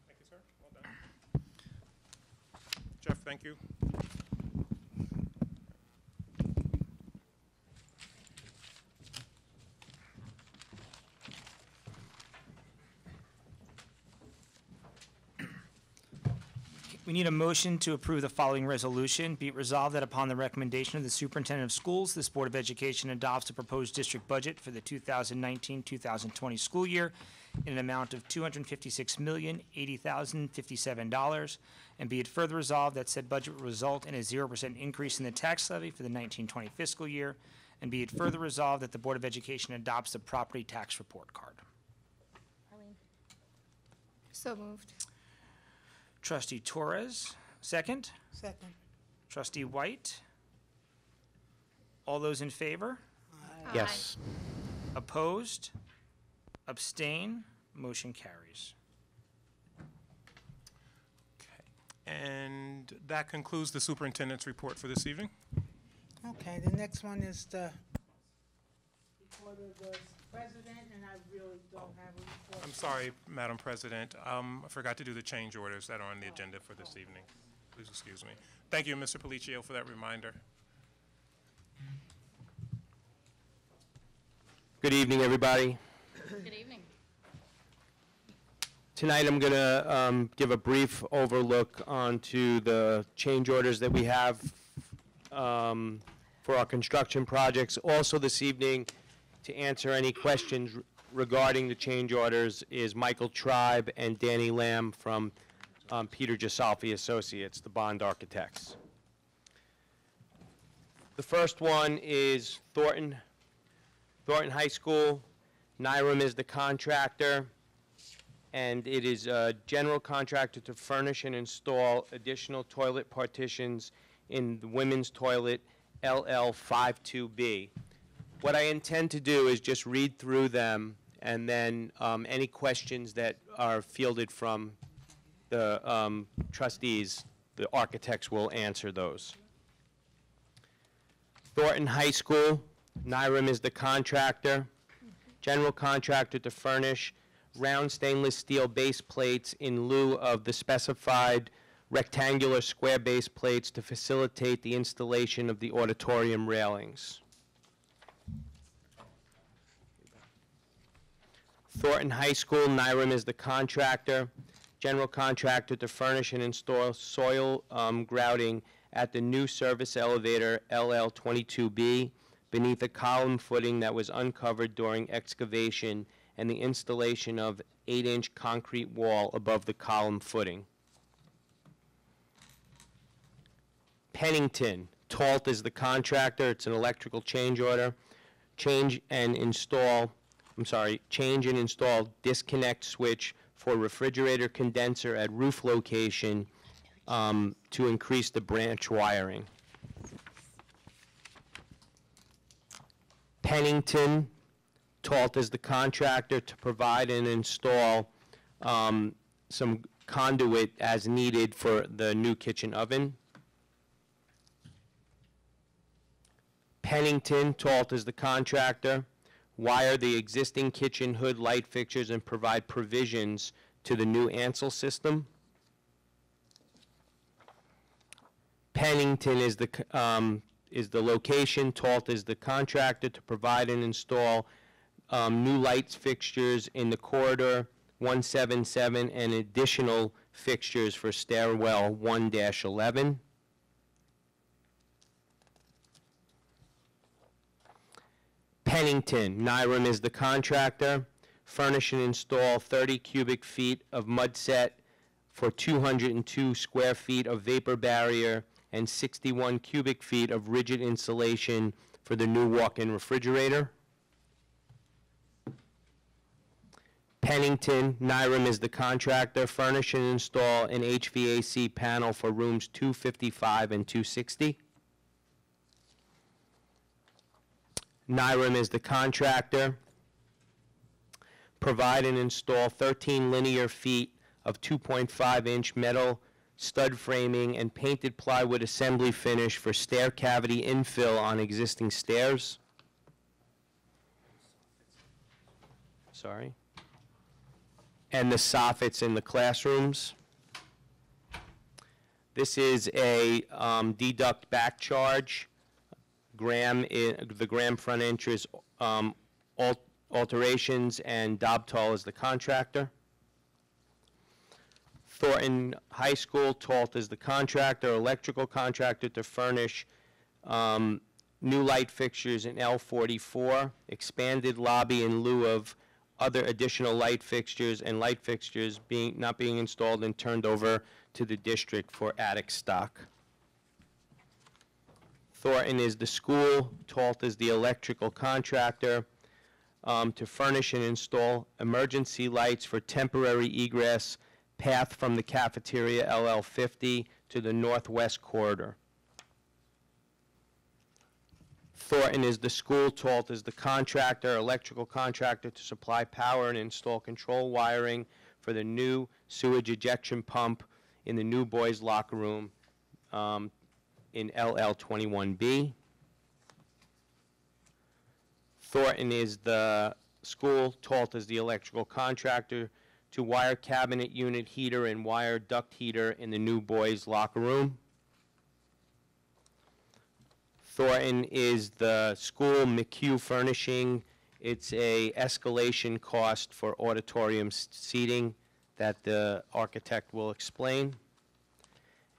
Thank you, sir. Well done. Jeff, thank you. We need a motion to approve the following resolution. Be it resolved that upon the recommendation of the Superintendent of Schools, this Board of Education adopts a proposed district budget for the 2019-2020 school year in an amount of $256,080,057. And be it further resolved that said budget will result in a 0% increase in the tax levy for the 1920 fiscal year. And be it further resolved that the Board of Education adopts the property tax report card. So moved. Trustee Torres, second. Second. Trustee White. All those in favor? Yes. Opposed? Abstain? Motion carries. And that concludes the superintendent's report for this evening. Okay, the next one is the report of the president, and I really don't have a report. I'm sorry, Madam President. I forgot to do the change orders that are on the agenda for this evening. Please excuse me. Thank you, Mr. Policio, for that reminder. Good evening, everybody. Good evening. Tonight, I'm going to give a brief overlook onto the change orders that we have for our construction projects. Also this evening, to answer any questions regarding the change orders, is Michael Tribe and Danny Lamb from Peter Gisolfi Associates, the bond architects. The first one is Thornton High School. NYREM is the contractor, and it is a general contractor to furnish and install additional toilet partitions in the women's toilet LL52B. What I intend to do is just read through them, and then any questions that are fielded from the trustees, the architects will answer those. Thornton High School, NYREM is the contractor, general contractor to furnish round stainless steel base plates in lieu of the specified rectangular square base plates to facilitate the installation of the auditorium railings. Thornton High School, NYREM is the contractor, general contractor to furnish and install soil grouting at the new service elevator LL22B beneath a column footing that was uncovered during excavation and the installation of 8-inch concrete wall above the column footing. Pennington, Talt is the contractor. It's an electrical change order. Change and install disconnect switch for refrigerator condenser at roof location to increase the branch wiring. Pennington, Talt is the contractor to provide and install some conduit as needed for the new kitchen oven. Pennington, Talt is the contractor, wire the existing kitchen hood light fixtures and provide provisions to the new Ansel system. Pennington is the location, Talt is the contractor to provide and install new lights fixtures in the corridor 177 and additional fixtures for stairwell 1-11. Pennington, NYREM is the contractor. Furnish and install 30 cubic feet of mud set for 202 square feet of vapor barrier and 61 cubic feet of rigid insulation for the new walk-in refrigerator. Pennington, NYREM is the contractor. Furnish and install an HVAC panel for rooms 255 and 260. NYREM is the contractor. Provide and install 13 linear feet of 2.5-inch metal stud framing and painted plywood assembly finish for stair cavity infill on existing stairs. Sorry. And the soffits in the classrooms. This is a deduct back charge. The Graham front entrance alterations, and Dobtal is the contractor. Thornton High School, Talt is the contractor, electrical contractor to furnish new light fixtures in L44, expanded lobby in lieu of other additional light fixtures, and light fixtures not being installed and turned over to the district for attic stock. Thornton is the school, Talt is the electrical contractor to furnish and install emergency lights for temporary egress path from the cafeteria LL50 to the northwest corridor. Thornton is the school, Talt is the contractor, electrical contractor to supply power and install control wiring for the new sewage ejection pump in the new boys' locker room in LL 21B. Thornton is the school, Talt is the electrical contractor, to wire cabinet unit heater and wire duct heater in the new boys' locker room. Thornton is the school, McHugh Furnishing. It's a escalation cost for auditorium seating that the architect will explain.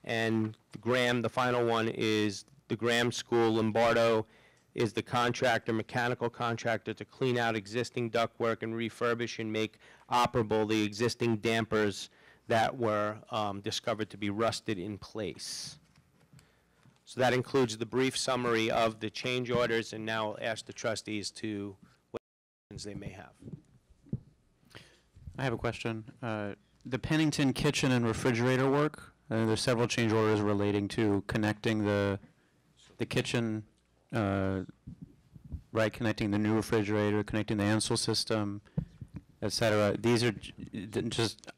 And Graham, the final one, is the Graham School. Lombardo is the contractor, mechanical contractor, to clean out existing ductwork and refurbish and make operable the existing dampers that were discovered to be rusted in place. So that includes the brief summary of the change orders, and now I'll ask the trustees to what questions they may have. I have a question. The Pennington kitchen and refrigerator work, there's several change orders relating to connecting the kitchen, right, connecting the new refrigerator, connecting the Ansel system, et cetera. These are just,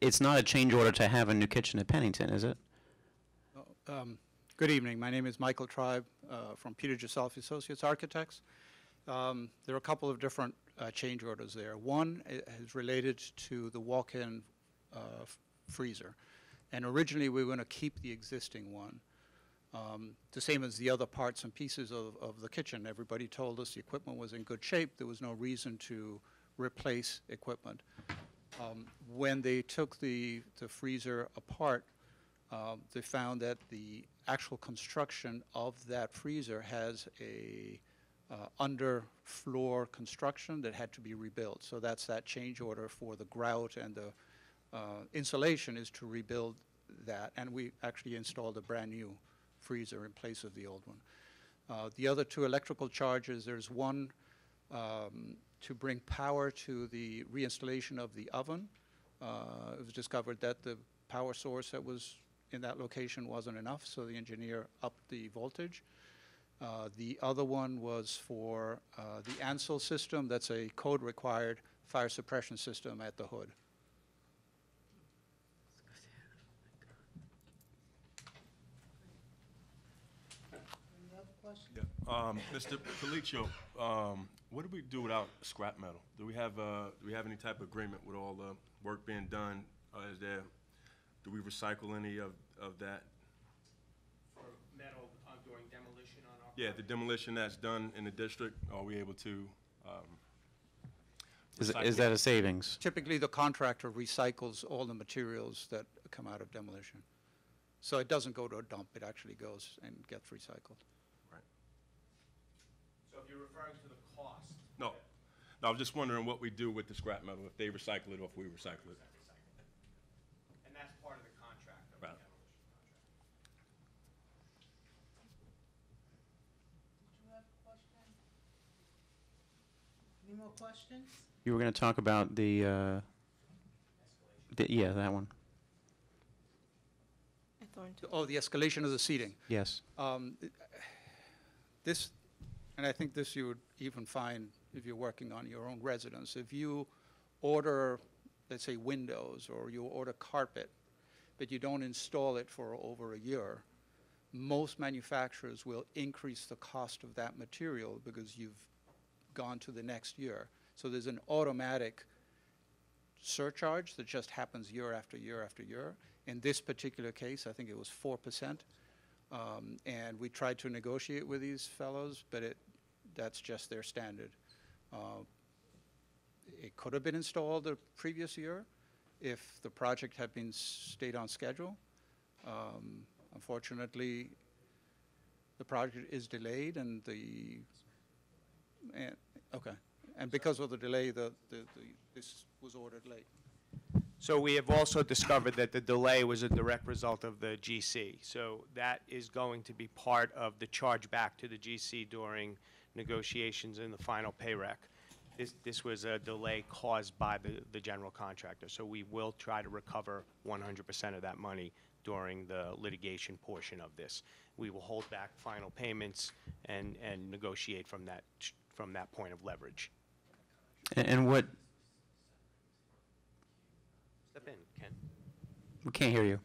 it's not a change order to have a new kitchen at Pennington, is it? Good evening. My name is Michael Tribe from Peter Gisolfi Associates Architects. There are a couple of different change orders there. One is related to the walk-in freezer. And originally we were going to keep the existing one. The same as the other parts and pieces of the kitchen. Everybody told us the equipment was in good shape. There was no reason to replace equipment. When they took the freezer apart, they found that the actual construction of that freezer has a underfloor construction that had to be rebuilt. So that's that change order for the grout, and the insulation is to rebuild that. And we actually installed a brand new freezer in place of the old one. The other two electrical charges, there's one to bring power to the reinstallation of the oven. It was discovered that the power source that was in that location wasn't enough, so the engineer upped the voltage. The other one was for the Ansel system. That's a code-required fire suppression system at the hood. Any other questions? Yeah. Mr. Colicchio, what do we do without scrap metal? Do we have any type of agreement with all the work being done? Do we recycle any of that? For metal during demolition on our Yeah, the demolition that's done in the district, are we able to Is that a savings? Typically, the contractor recycles all the materials that come out of demolition. So it doesn't go to a dump. It actually goes and gets recycled. Right. So if you're referring to the cost. No. No, I was just wondering what we do with the scrap metal, if they recycle it or if we recycle it. And that's part of the contract, of Right. the demolition contract. Did you have a question? Any more questions? You were going to talk about the yeah, that one. Oh, the escalation of the seating. Yes. This, and I think this you would even find if you're working on your own residence. If you order, let's say, windows, or you order carpet, but you don't install it for over a year, most manufacturers will increase the cost of that material because you've gone to the next year. So there's an automatic surcharge that just happens year after year after year. In this particular case, I think it was 4%. And we tried to negotiate with these fellows, but that's just their standard. It could have been installed the previous year if the project had been stayed on schedule. Unfortunately, the project is delayed, and okay. And because of the delay, this was ordered late. So we have also discovered that the delay was a direct result of the GC. So that is going to be part of the charge back to the GC during negotiations in the final pay rec. This was a delay caused by the general contractor. So we will try to recover 100% of that money during the litigation portion of this. We will hold back final payments and negotiate from that point of leverage. And what? Step in, Ken. We can't hear you.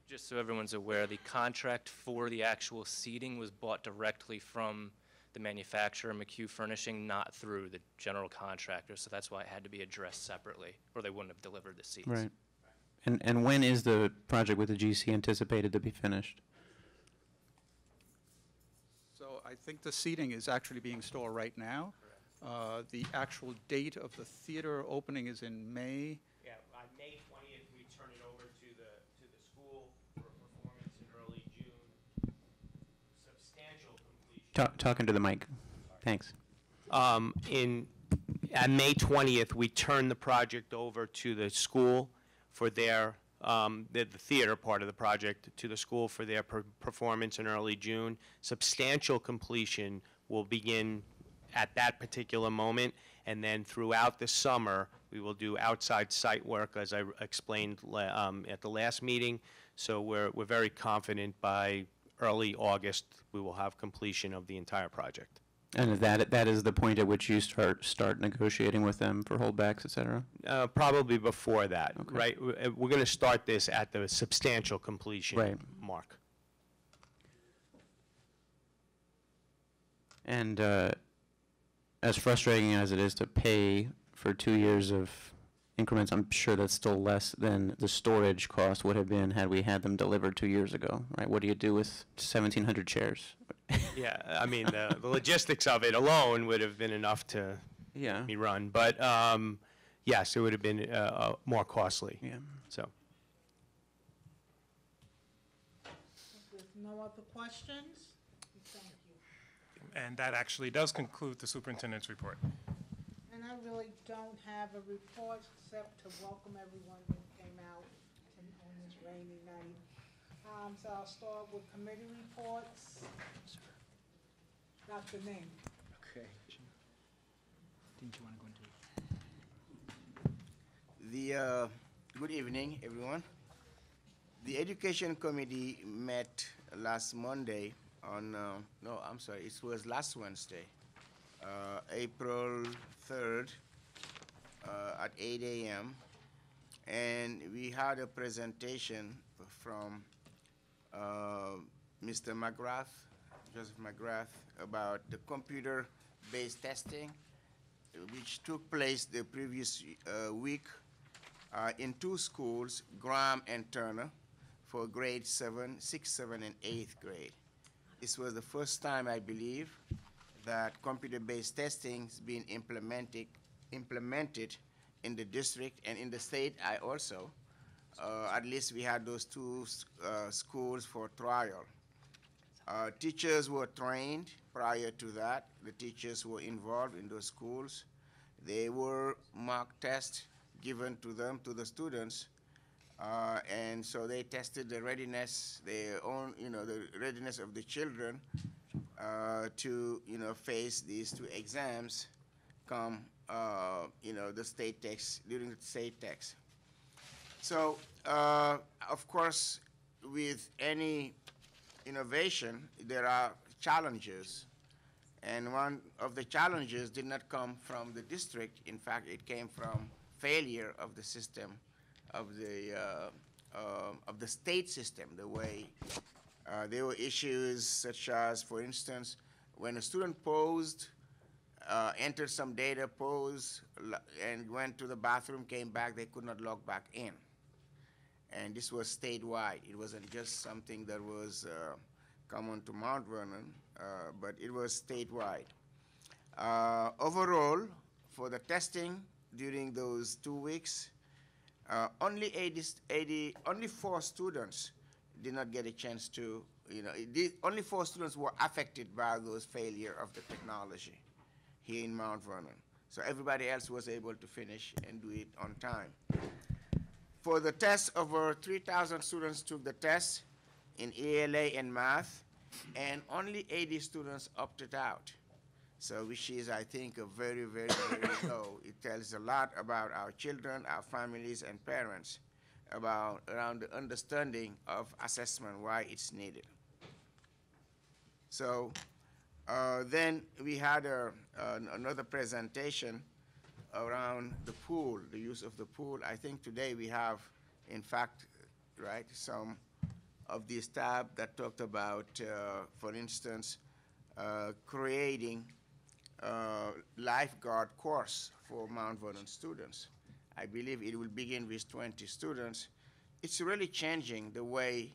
Just so everyone's aware, the contract for the actual seating was bought directly from the manufacturer, McHugh Furnishing, not through the general contractor, so that's why it had to be addressed separately, or they wouldn't have delivered the seats. Right. And when is the project with the GC anticipated to be finished? So I think the seating is actually being installed right now. The actual date of the theater opening is in May. Yeah, on May 20th, we turn it over to the school for a performance in early June. Substantial completion. Talking to the mic. Thanks. On May 20th, we turn the project over to the school for their, the theater part of the project, to the school for their performance in early June. Substantial completion will begin at that particular moment, and then throughout the summer, we will do outside site work, as I explained at the last meeting. So we're very confident by early August, we will have completion of the entire project. And that is the point at which you start negotiating with them for holdbacks, et cetera? Probably before that, Okay. right? We're going to start this at the substantial completion Right. mark. And as frustrating as it is to pay for 2 years of increments, I'm sure that's still less than the storage cost would have been had we had them delivered 2 years ago, right? What do you do with 1,700 chairs? Yeah, I mean, the logistics of it alone would have been enough to Yeah. be run, but yes, it would have been more costly. Yeah. So, If there's no other questions, thank you. And that actually does conclude the superintendent's report. And I really don't have a report except to welcome everyone who came out on this rainy night. So I'll start with committee reports. Dr. Ning. Okay. Didn't you want to go into it? Good evening, everyone. The Education Committee met last Monday on, no, I'm sorry, it was last Wednesday, April 3rd at 8 a.m. And we had a presentation from Mr. McGrath, Joseph McGrath, about the computer-based testing, which took place the previous week in 2 schools, Graham and Turner, for grade 7, 6th, 7th, and 8th grade. This was the first time, I believe, that computer-based testing is being implemented in the district and in the state. I also, at least we had those 2 schools for trial. Teachers were trained prior to that. The teachers were involved in those schools. They were mock tests given to them, to the students, and so they tested the readiness, their own, the readiness of the children to, face these 2 exams come, the state tests, during the state tests. So, of course, with any innovation, there are challenges. And one of the challenges did not come from the district. In fact, it came from failure of the system, of the state system, the way there were issues such as, for instance, when a student posed, entered some data, posed, and went to the bathroom, came back, they could not log back in. And this was statewide. It wasn't just something that was common to Mount Vernon, but it was statewide. Overall, for the testing during those 2 weeks, only 4 students did not get a chance to, only 4 students were affected by those failure of the technology here in Mount Vernon. So everybody else was able to finish and do it on time. For the test, over 3,000 students took the test in ELA and math, and only 80 students opted out. So which is, I think, a very, very, very low. It tells a lot about our children, our families, and parents around the understanding of assessment, why it's needed. So then we had another presentation around the pool, the use of the pool. I think today we have, in fact, right, some of the staff that talked about, for instance, creating lifeguard course for Mount Vernon students. I believe it will begin with 20 students. It's really changing the way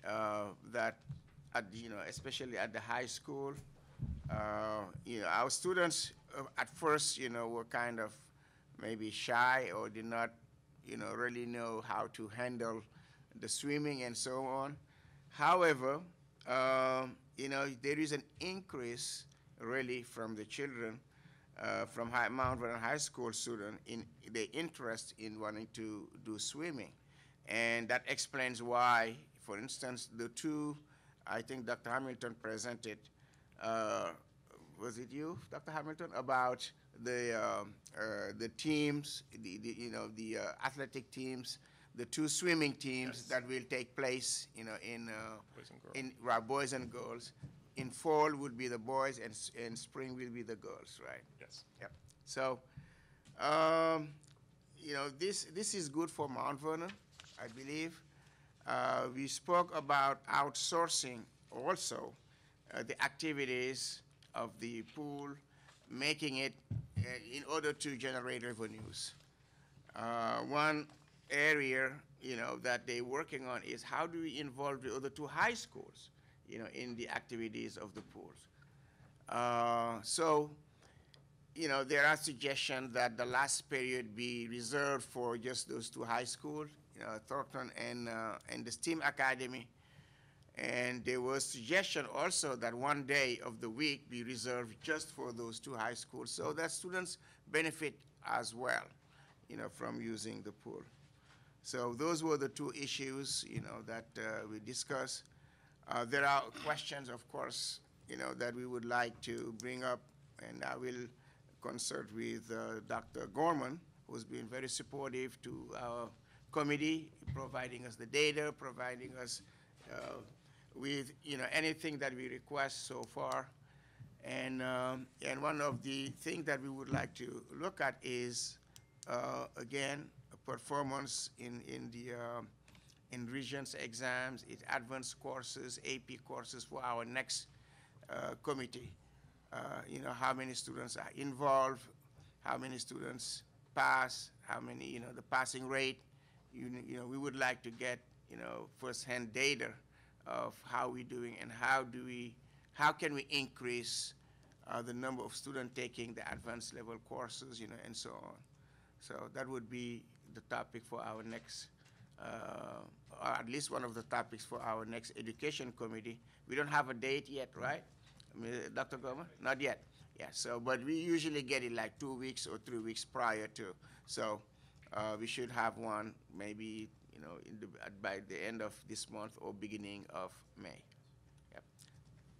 that, especially at the high school, our students at first, were kind of maybe shy or did not, really know how to handle the swimming and so on. However, there is an increase really from the children, from Mount Vernon High School students in the interest in wanting to do swimming. And that explains why, for instance, the two, I think Dr. Hamilton presented, was it you, Dr. Hamilton, about the teams, the athletic teams, the two swimming teams that will take place, in boys and girls. In fall would be the boys, and in spring will be the girls, right? Yes. Yep. So, this is good for Mount Vernon, I believe. We spoke about outsourcing also the activities of the pool, making it in order to generate revenues. One area, that they're working on is how do we involve the other two high schools, in the activities of the pools. So, there are suggestions that the last period be reserved for just those two high schools, Thornton and the STEAM Academy. And there was suggestion also that one day of the week be reserved just for those two high schools, so that students benefit as well, from using the pool. So those were the two issues, that we discussed. There are questions, of course, that we would like to bring up, and I will consult with Dr. Gorman, who's been very supportive to our committee, providing us the data, providing us with anything that we request so far. And one of the things that we would like to look at is, again, performance in Regents exams, advanced courses, AP courses for our next committee. How many students are involved, how many students pass, how many, the passing rate. We would like to get, first-hand data of how we're doing and how can we increase the number of students taking the advanced level courses, and so on. So that would be the topic for our next, or at least one of the topics for our next education committee. We don't have a date yet, right? Dr. Goma? Not yet. Yeah, so, but we usually get it like 2 weeks or 3 weeks prior to. So we should have one maybe, by the end of this month or beginning of May. Yep.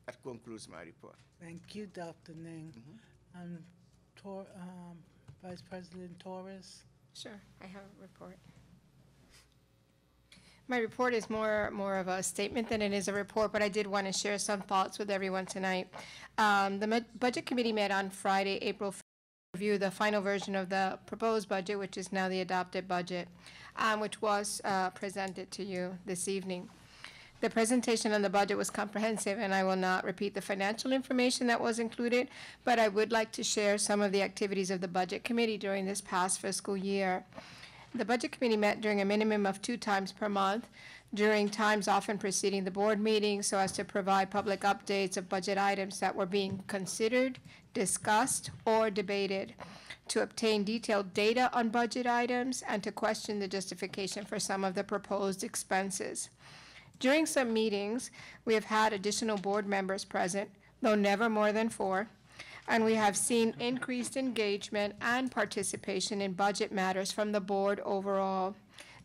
That concludes my report. Thank you, Dr. Ning. Vice President Torres. Sure, I have a report. My report is more of a statement than it is a report, but I did want to share some thoughts with everyone tonight. The Budget Committee met on Friday, April 5th, to review the final version of the proposed budget, which is now the adopted budget, which was presented to you this evening. The presentation on the budget was comprehensive, and I will not repeat the financial information that was included, but I would like to share some of the activities of the Budget Committee during this past fiscal year. The Budget Committee met during a minimum of 2 times per month, during times often preceding the board meeting, so as to provide public updates of budget items that were being considered, discussed, or debated, to obtain detailed data on budget items, and to question the justification for some of the proposed expenses. During some meetings, we have had additional board members present, though never more than 4, and we have seen increased engagement and participation in budget matters from the board overall.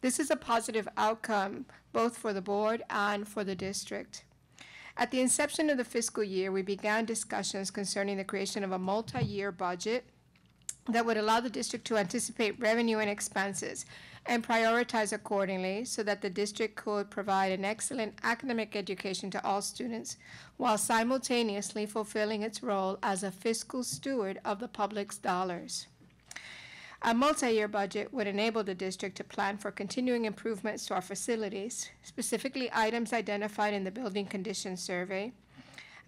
This is a positive outcome, both for the board and for the district. At the inception of the fiscal year, we began discussions concerning the creation of a multi-year budget that would allow the district to anticipate revenue and expenses and prioritize accordingly, so that the district could provide an excellent academic education to all students while simultaneously fulfilling its role as a fiscal steward of the public's dollars. A multi-year budget would enable the district to plan for continuing improvements to our facilities, specifically items identified in the building condition survey,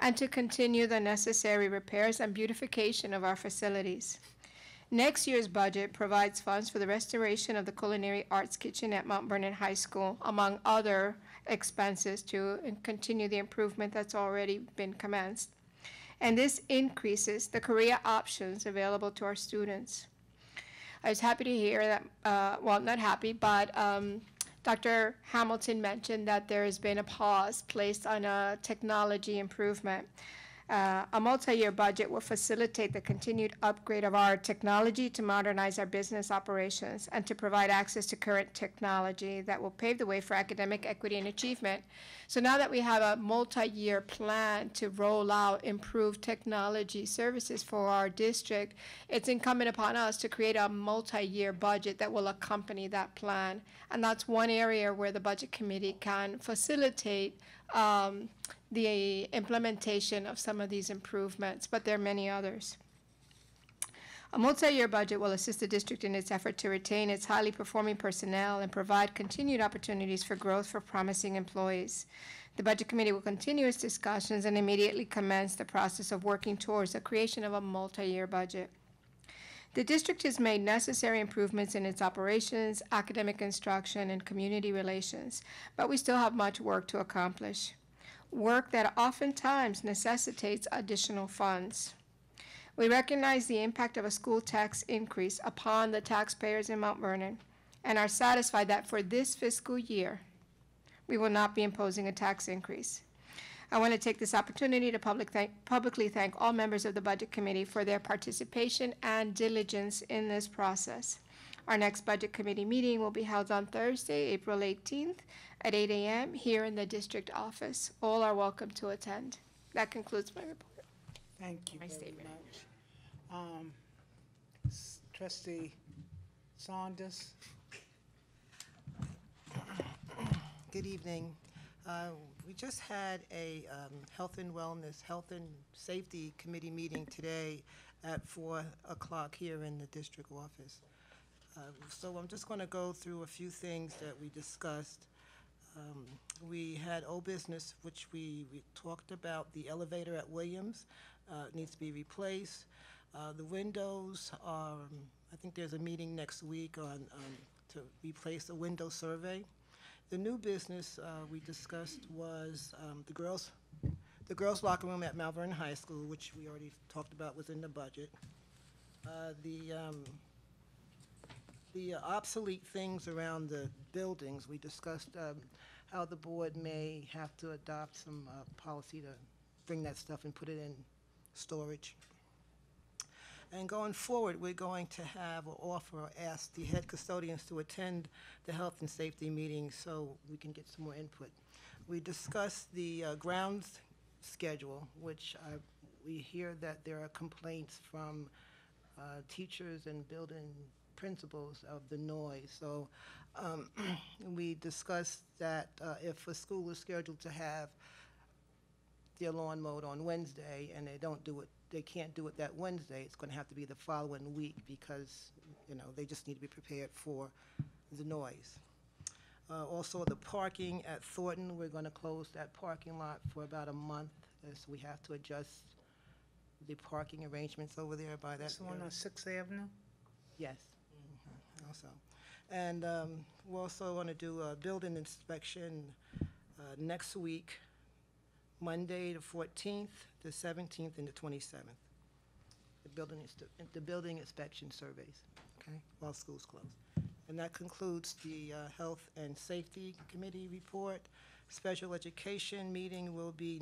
and to continue the necessary repairs and beautification of our facilities. Next year's budget provides funds for the restoration of the Culinary Arts Kitchen at Mount Vernon High School, among other expenses to continue the improvement that's already been commenced. And this increases the career options available to our students. I was happy to hear that, well, not happy, but Dr. Hamilton mentioned that there has been a pause placed on a technology improvement. A multi-year budget will facilitate the continued upgrade of our technology to modernize our business operations and to provide access to current technology that will pave the way for academic equity and achievement. So now that we have a multi-year plan to roll out improved technology services for our district, it's incumbent upon us to create a multi-year budget that will accompany that plan. And that's one area where the Budget Committee can facilitate the implementation of some of these improvements, but there are many others. A multi-year budget will assist the district in its effort to retain its highly performing personnel and provide continued opportunities for growth for promising employees. The Budget Committee will continue its discussions and immediately commence the process of working towards the creation of a multi-year budget. The district has made necessary improvements in its operations, academic instruction, and community relations, but we still have much work to accomplish. Work that oftentimes necessitates additional funds. We recognize the impact of a school tax increase upon the taxpayers in Mount Vernon and are satisfied that for this fiscal year, we will not be imposing a tax increase. I want to take this opportunity to publicly thank all members of the Budget Committee for their participation and diligence in this process. Our next Budget Committee meeting will be held on Thursday, April 18th at 8 a.m. here in the district office. All are welcome to attend. That concludes my report. Thank you My very statement. much. Trustee Saunders. Good evening. We just had a Health and Wellness, Health and Safety Committee meeting today at 4 o'clock here in the district office. So I'm just going to go through a few things that we discussed. We had old business, which we talked about the elevator at Williams. Needs to be replaced. The windows are, I think there's a meeting next week on to replace the window survey. The new business we discussed was the girls' locker room at Mount Vernon High School, which we already talked about was in the budget. The obsolete things around the buildings, we discussed how the board may have to adopt some policy to bring that stuff and put it in storage. And going forward, we're going to have or offer or ask the head custodians to attend the health and safety meetings so we can get some more input. We discussed the grounds schedule, which we hear that there are complaints from teachers and building principals of the noise. So we discussed that if a school is scheduled to have their lawn mowed on Wednesday and they don't do it, they can't do it that Wednesday, it's going to have to be the following week because, you know, they just need to be prepared for the noise. Also, the parking at Thornton, we're going to close that parking lot for about a month, as we have to adjust the parking arrangements over there by that. That's the one area. on 6th Avenue? Yes, also. And we're also going to do a building inspection next week, Monday the 14th, the 17th, and the 27th. The building inspection surveys, okay, while school's closed. And that concludes the Health and Safety Committee report. Special education meeting will be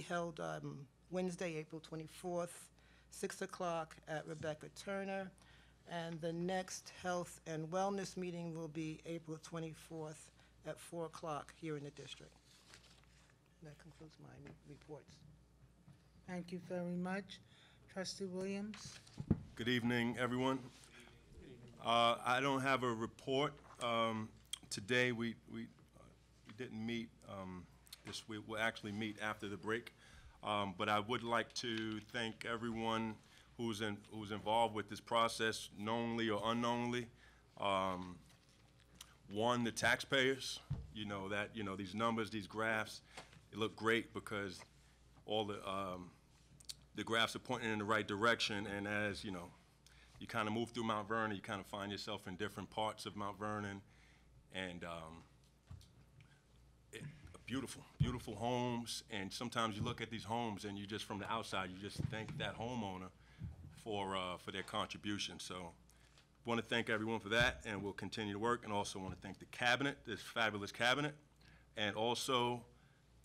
held Wednesday, April 24th, 6 o'clock at Rebecca Turner. And the next Health and Wellness meeting will be April 24th at 4 o'clock here in the district. And that concludes my reports. Thank you very much. Trustee Williams? Good evening, everyone. I don't have a report. Today, we didn't meet this week. We'll actually meet after the break. But I would like to thank everyone who's involved with this process, knowingly or unknowingly. One, the taxpayers, these numbers, these graphs, they look great because all the graphs are pointing in the right direction, and as, you kind of move through Mount Vernon, you kind of find yourself in different parts of Mount Vernon, and beautiful, beautiful homes, and sometimes you look at these homes and you just, from the outside, you just thank that homeowner for their contribution. So want to thank everyone for that, and we'll continue to work, and also want to thank the cabinet, this fabulous cabinet, and also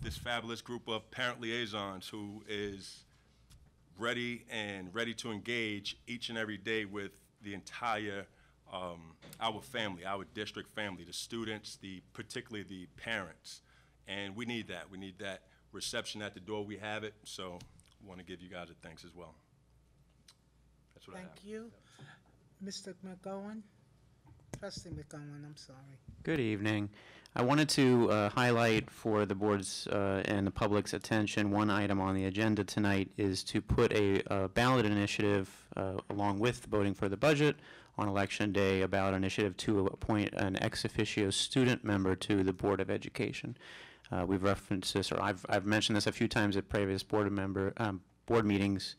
this fabulous group of parent liaisons who is ready to engage each and every day with the entire our family, our district family, the students, particularly the parents. And we need that. We need that reception at the door. We have it, so I want to give you guys a thanks as well. That's what I have. Thank you. Mr. McGowan? Trustee McGowan, I'm sorry. Good evening. I wanted to highlight for the board's and the public's attention one item on the agenda tonight is to put a ballot initiative along with voting for the budget on Election Day, a ballot initiative to appoint an ex officio student member to the Board of Education. We've referenced this, or I've mentioned this a few times at previous board meetings.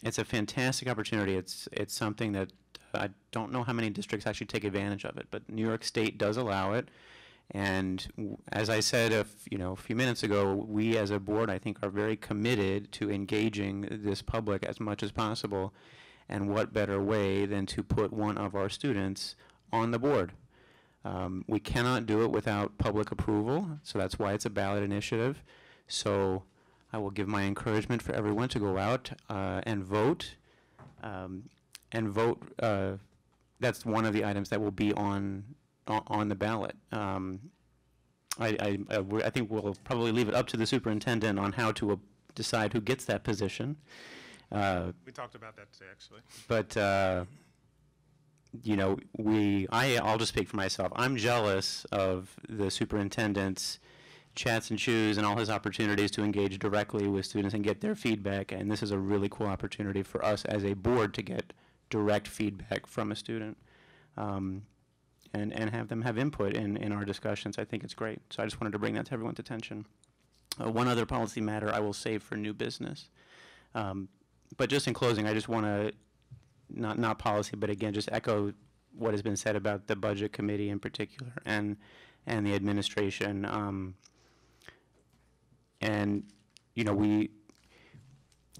It's a fantastic opportunity. It's something that I don't know how many districts actually take advantage of it, but New York State does allow it. And as I said a few minutes ago, we as a board, I think, are very committed to engaging this public as much as possible. And what better way than to put one of our students on the board? We cannot do it without public approval, so that's why it's a ballot initiative. So I will give my encouragement for everyone to go out and vote. That's one of the items that will be on the ballot. I think we'll probably leave it up to the superintendent on how to decide who gets that position. We talked about that today, actually. But I'll just speak for myself. I'm jealous of the superintendent's chats and chews and all his opportunities to engage directly with students and get their feedback. And this is a really cool opportunity for us as a board to get direct feedback from a student and have them have input in our discussions. I think it's great. So I just wanted to bring that to everyone's attention. One other policy matter I will save for new business. But just in closing, I just want to, not policy, but again, just echo what has been said about the budget committee in particular and the administration.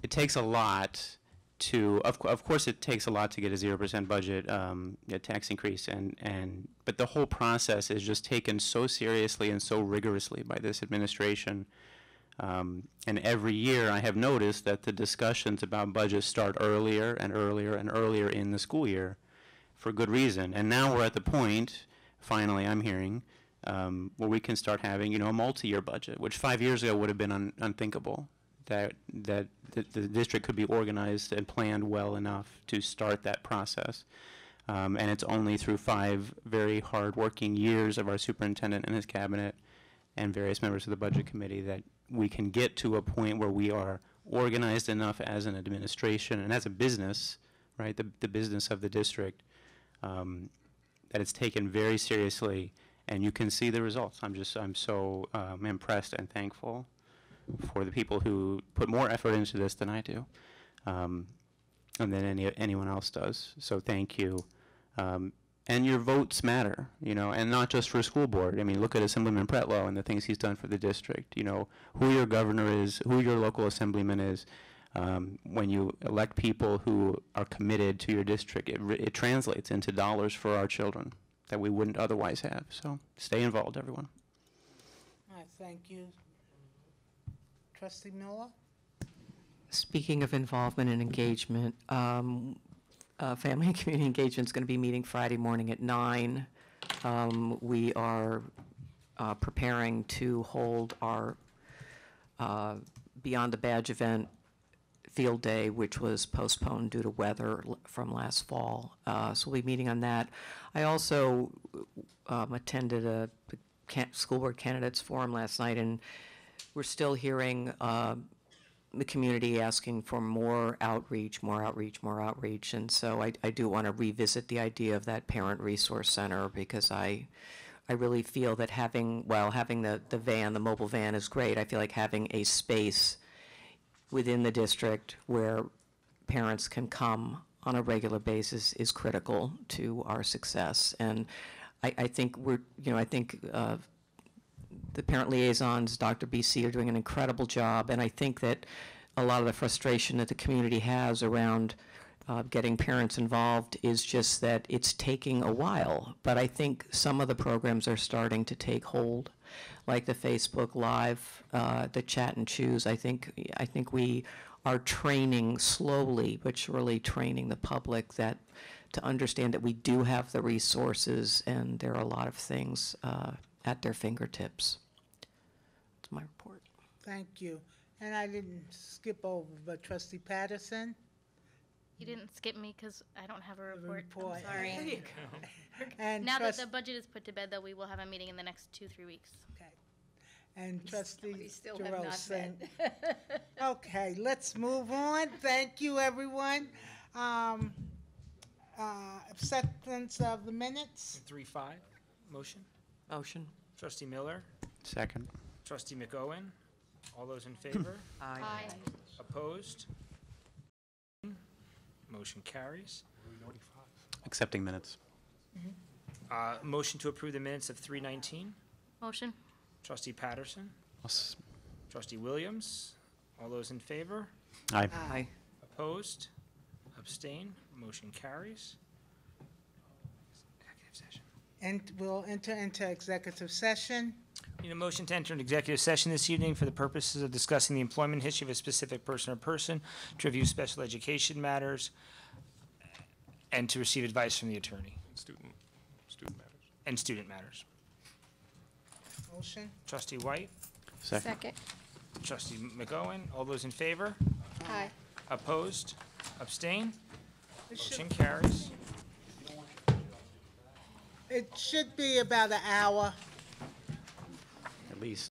It takes a lot to, of course it takes a lot to get a 0% budget, a tax increase, but the whole process is just taken so seriously and so rigorously by this administration. And every year I have noticed that the discussions about budgets start earlier and earlier and earlier in the school year for good reason. And now we're at the point, finally I'm hearing, where we can start having, a multi-year budget, which 5 years ago would have been unthinkable, that the district could be organized and planned well enough to start that process. And it's only through 5 very hard-working years of our superintendent and his cabinet and various members of the budget committee that we can get to a point where we are organized enough as an administration and as a business, right, the business of the district, that it's taken very seriously, and you can see the results. I'm so impressed and thankful for the people who put more effort into this than I do, and than anyone else does. So thank you. And your votes matter, and not just for school board. I mean, look at Assemblyman Pretlow and the things he's done for the district. Who your governor is, who your local assemblyman is. When you elect people who are committed to your district, it translates into dollars for our children that we wouldn't otherwise have. So stay involved, everyone. All right, thank you. Trustee Miller? Speaking of involvement and engagement, Family and Community Engagement is going to be meeting Friday morning at 9. We are preparing to hold our Beyond the Badge event field day, which was postponed due to weather from last fall. So we'll be meeting on that. I also attended a school board candidates forum last night, and we're still hearing the community asking for more outreach, more outreach, more outreach. And so I do want to revisit the idea of that parent resource center, because I really feel that having the van, the mobile van is great. I feel like having a space within the district where parents can come on a regular basis is critical to our success. And I think the parent liaisons, Dr. BC, are doing an incredible job, and I think that a lot of the frustration that the community has around getting parents involved is just that it's taking a while. But I think some of the programs are starting to take hold, like the Facebook Live, the Chat and Choose. I think we are training slowly but surely, training the public that to understand that we do have the resources and there are a lot of things at their fingertips. That's my report. Thank you. And I didn't skip over, but Trustee Patterson? You didn't skip me because I don't have a report. report. I'm sorry. There you And Now that trust- the budget is put to bed, though, we will have a meeting in the next 2-3 weeks. Okay. And Trustee still have Giroux not saying. Okay, let's move on. Thank you, everyone. Acceptance of the minutes. 3-5, motion. Motion. Trustee Miller, Second. trustee McOwen, all those in favor? Aye. Opposed? Motion carries. Accepting minutes. Motion to approve the minutes of 3:19. Motion. Trustee Patterson, I'll s- trustee Williams, all those in favor? Aye. Aye. Opposed? Abstain? Motion carries. Executive session. And we'll enter into executive session. Need a motion to enter an executive session this evening for the purposes of discussing the employment history of a specific person or person, to review special education matters, and to receive advice from the attorney, Student matters. and student matters. Motion. Trustee White, Second. trustee McOwen, all those in favor? Aye. Opposed? Abstain? It Motion should, carries. it should be about an hour. At least.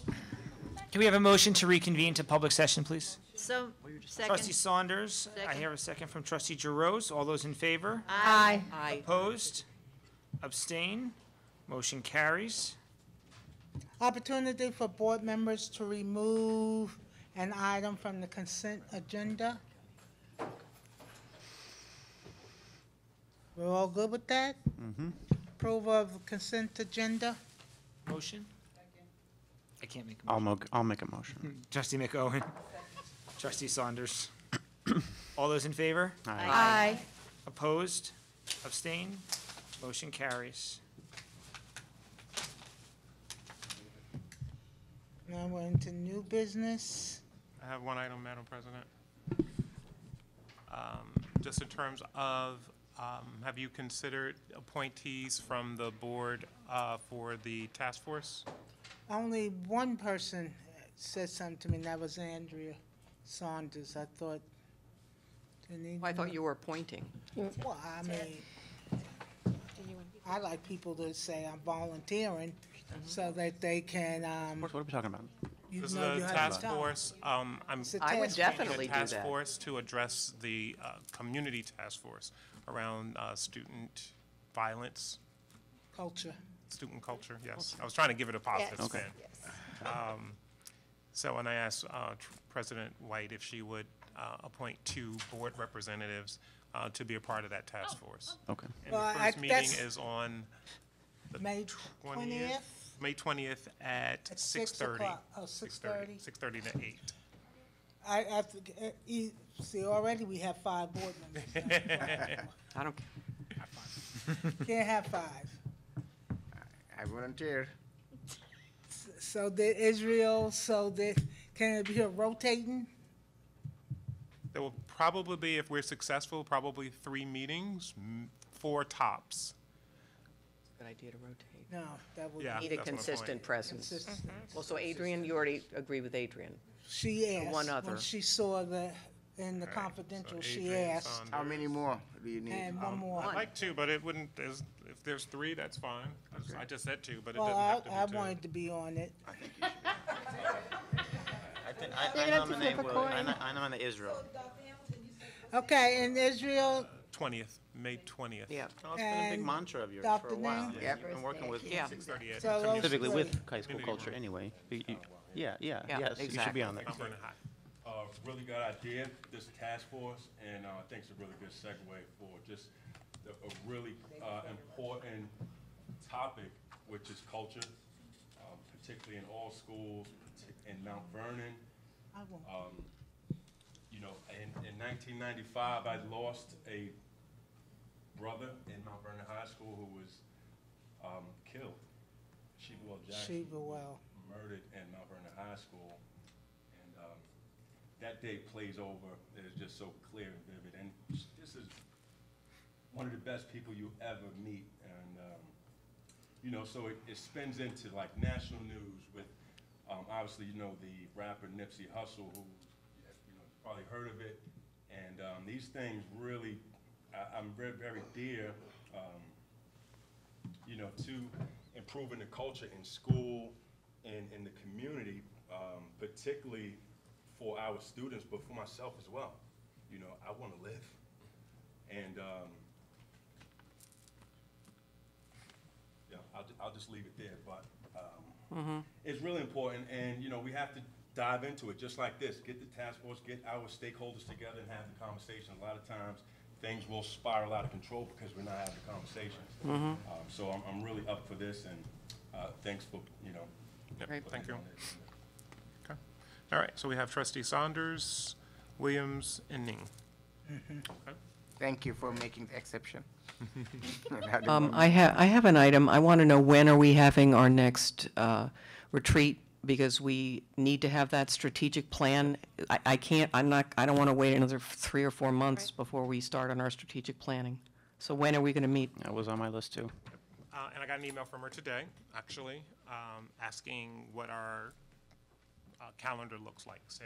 Can we have a motion to reconvene to public session, please? So, Trustee second. Saunders, I Second. hear a second from trustee Giroux. All those in favor? Aye. Aye. Opposed? Abstain? Motion carries. Opportunity for board members to remove an item from the consent agenda. We're all good with that? Mm-hmm. Approval of consent agenda? Motion? I can't make a motion. I'll make a motion. Trustee McOwen. Trustee Saunders. All those in favor? Aye. Opposed? Abstain? Motion carries. Now we're into new business. I have one item, Madam President. Just in terms of, have you considered appointees from the board for the task force? Only one person said something to me, and that was Andrea Saunders. I thought, didn't I thought you were appointing. Well, I mean, I like people to say I'm volunteering so that they can, What are we talking about? you This is know you the have task time. force, I'm It's a I would task force. definitely the do task that. force to address the community task force around student violence, Culture. student culture, yes. I was trying to give it a positive Yes. spin. So when I asked President White if she would appoint 2 board representatives to be a part of that task force. Okay. And Well, the I- first meeting that's- is on the May 20th? May 20th at At 6:30. 6:00. Oh, 6:30. 6:30 to 8. I see, already we have 5 board members. I don't, Can't have 5. I volunteer. So did Israel, can it be a rotating? There will probably be, if we're successful, probably 3 meetings, 4 tops. good idea to rotate. No, that would Yeah. be. Need a that's my consistent point. presence. Consistent. Well, so Adrian, you already agree with Adrian. She asked. one other. When she saw in the Right, confidential, so she Adrian asked. Saunders. How many more do you need? And one more. I'd like 2, but it wouldn't, if there's 3, that's fine. I just said 2, but it Well, doesn't have to be 2. I wanted to be on it. I nominate I nominate Israel. Okay, in Israel, 20th, May 20th. Yeah. Oh, it's been a big And mantra of yours Dr. for a while. Dean? Yeah, you've been working with, Yeah. 6:30 So those specifically with three. high school culture anyway. Yeah, Yes, you should be exactly. on there. Mount Vernon High. Really good idea, this task force, and I think it's a really good segue for just a really important topic, which is culture, particularly in all schools, in Mount Vernon. You know, in 1995, I lost a brother in Mount Vernon High School who was killed. Shebwell Jackson. Shebwell. Murdered in Mount Vernon High School. And that day plays over. It is just so clear and vivid. And this is one of the best people you ever meet. And, you know, so it spins into like national news with, obviously, you know, the rapper Nipsey Hussle, who, you know, probably heard of it. And these things really, I'm very, very dear, you know, to improving the culture in school and in the community, particularly for our students, but for myself as well. You know, I want to live. And yeah, I'll just leave it there. But it's really important, and you know, we have to dive into it just like this. Get the task force, get our stakeholders together, and have the conversation. A lot of times, things will spiral out of control because we're not having the conversations. So I'm really up for this, and thanks for, you know. Yep, Great. thank you. Okay. All right, so we have trustee Saunders, Williams, and Ning. Okay. Thank you for making the exception. I have an item. I want to know, when are we having our next retreat? Because we need to have that strategic plan. I don't want to wait another 3 or 4 months before we start on our strategic planning. So when are we going to meet? That was on my list too. And I got an email from her today, actually, asking what our calendar looks like. So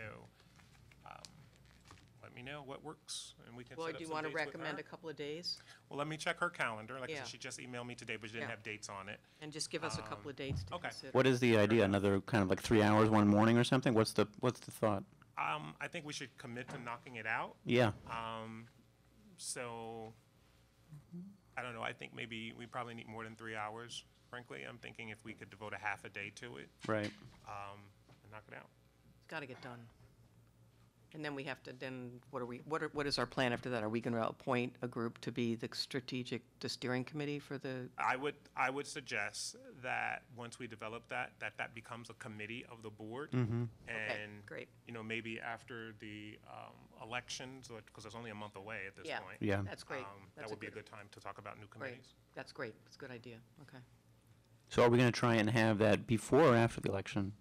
let me know what works, and we can Well, set up do you some want to dates with recommend her. a couple of days? Well, let me check her calendar. Like I Yeah. said, she just emailed me today, but she didn't Yeah. have dates on it. And just give us a couple of dates to okay. consider. What is the idea? Another kind of like 3 hours one morning or something? What's the thought? I think we should commit to knocking it out. Yeah. So, I don't know, I think maybe we probably need more than 3 hours, frankly. I'm thinking if we could devote a half a day to it. Right. And knock it out. It's got to get done. And then we have to, what is our plan after that? Are we going to appoint a group to be the the steering committee for the? I would suggest that once we develop that becomes a committee of the board. Mm-hmm. And, great. you know, maybe after the elections, because it's only a month away at this Yeah. point. Yeah. That's great. That would be a good time to talk about new Great. committees. That's great. It's a good idea. Okay. So are we going to try and have that before or after the election?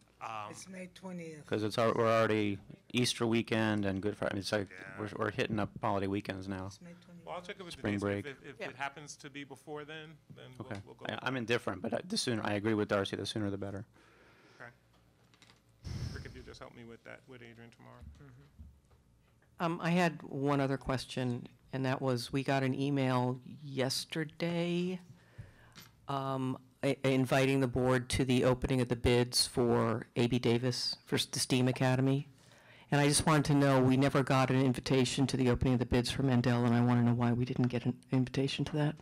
It's May 20th. Because we're already Easter weekend and Good Friday. It's like we're hitting up holiday weekends now. It's May 20th. Well, I'll check it with the Spring dates. break. If Yeah. it happens to be before then Okay. we'll go. I'm indifferent, but the sooner, I agree with Darcy, the sooner the better. Okay. Rick, if you just help me with that with Adrian tomorrow. I had one other question, and that was, we got an email yesterday inviting the board to the opening of the bids for A.B. Davis, for the STEAM Academy. And I just wanted to know, we never got an invitation to the opening of the bids for Mandel, and I want to know why we didn't get an invitation to that.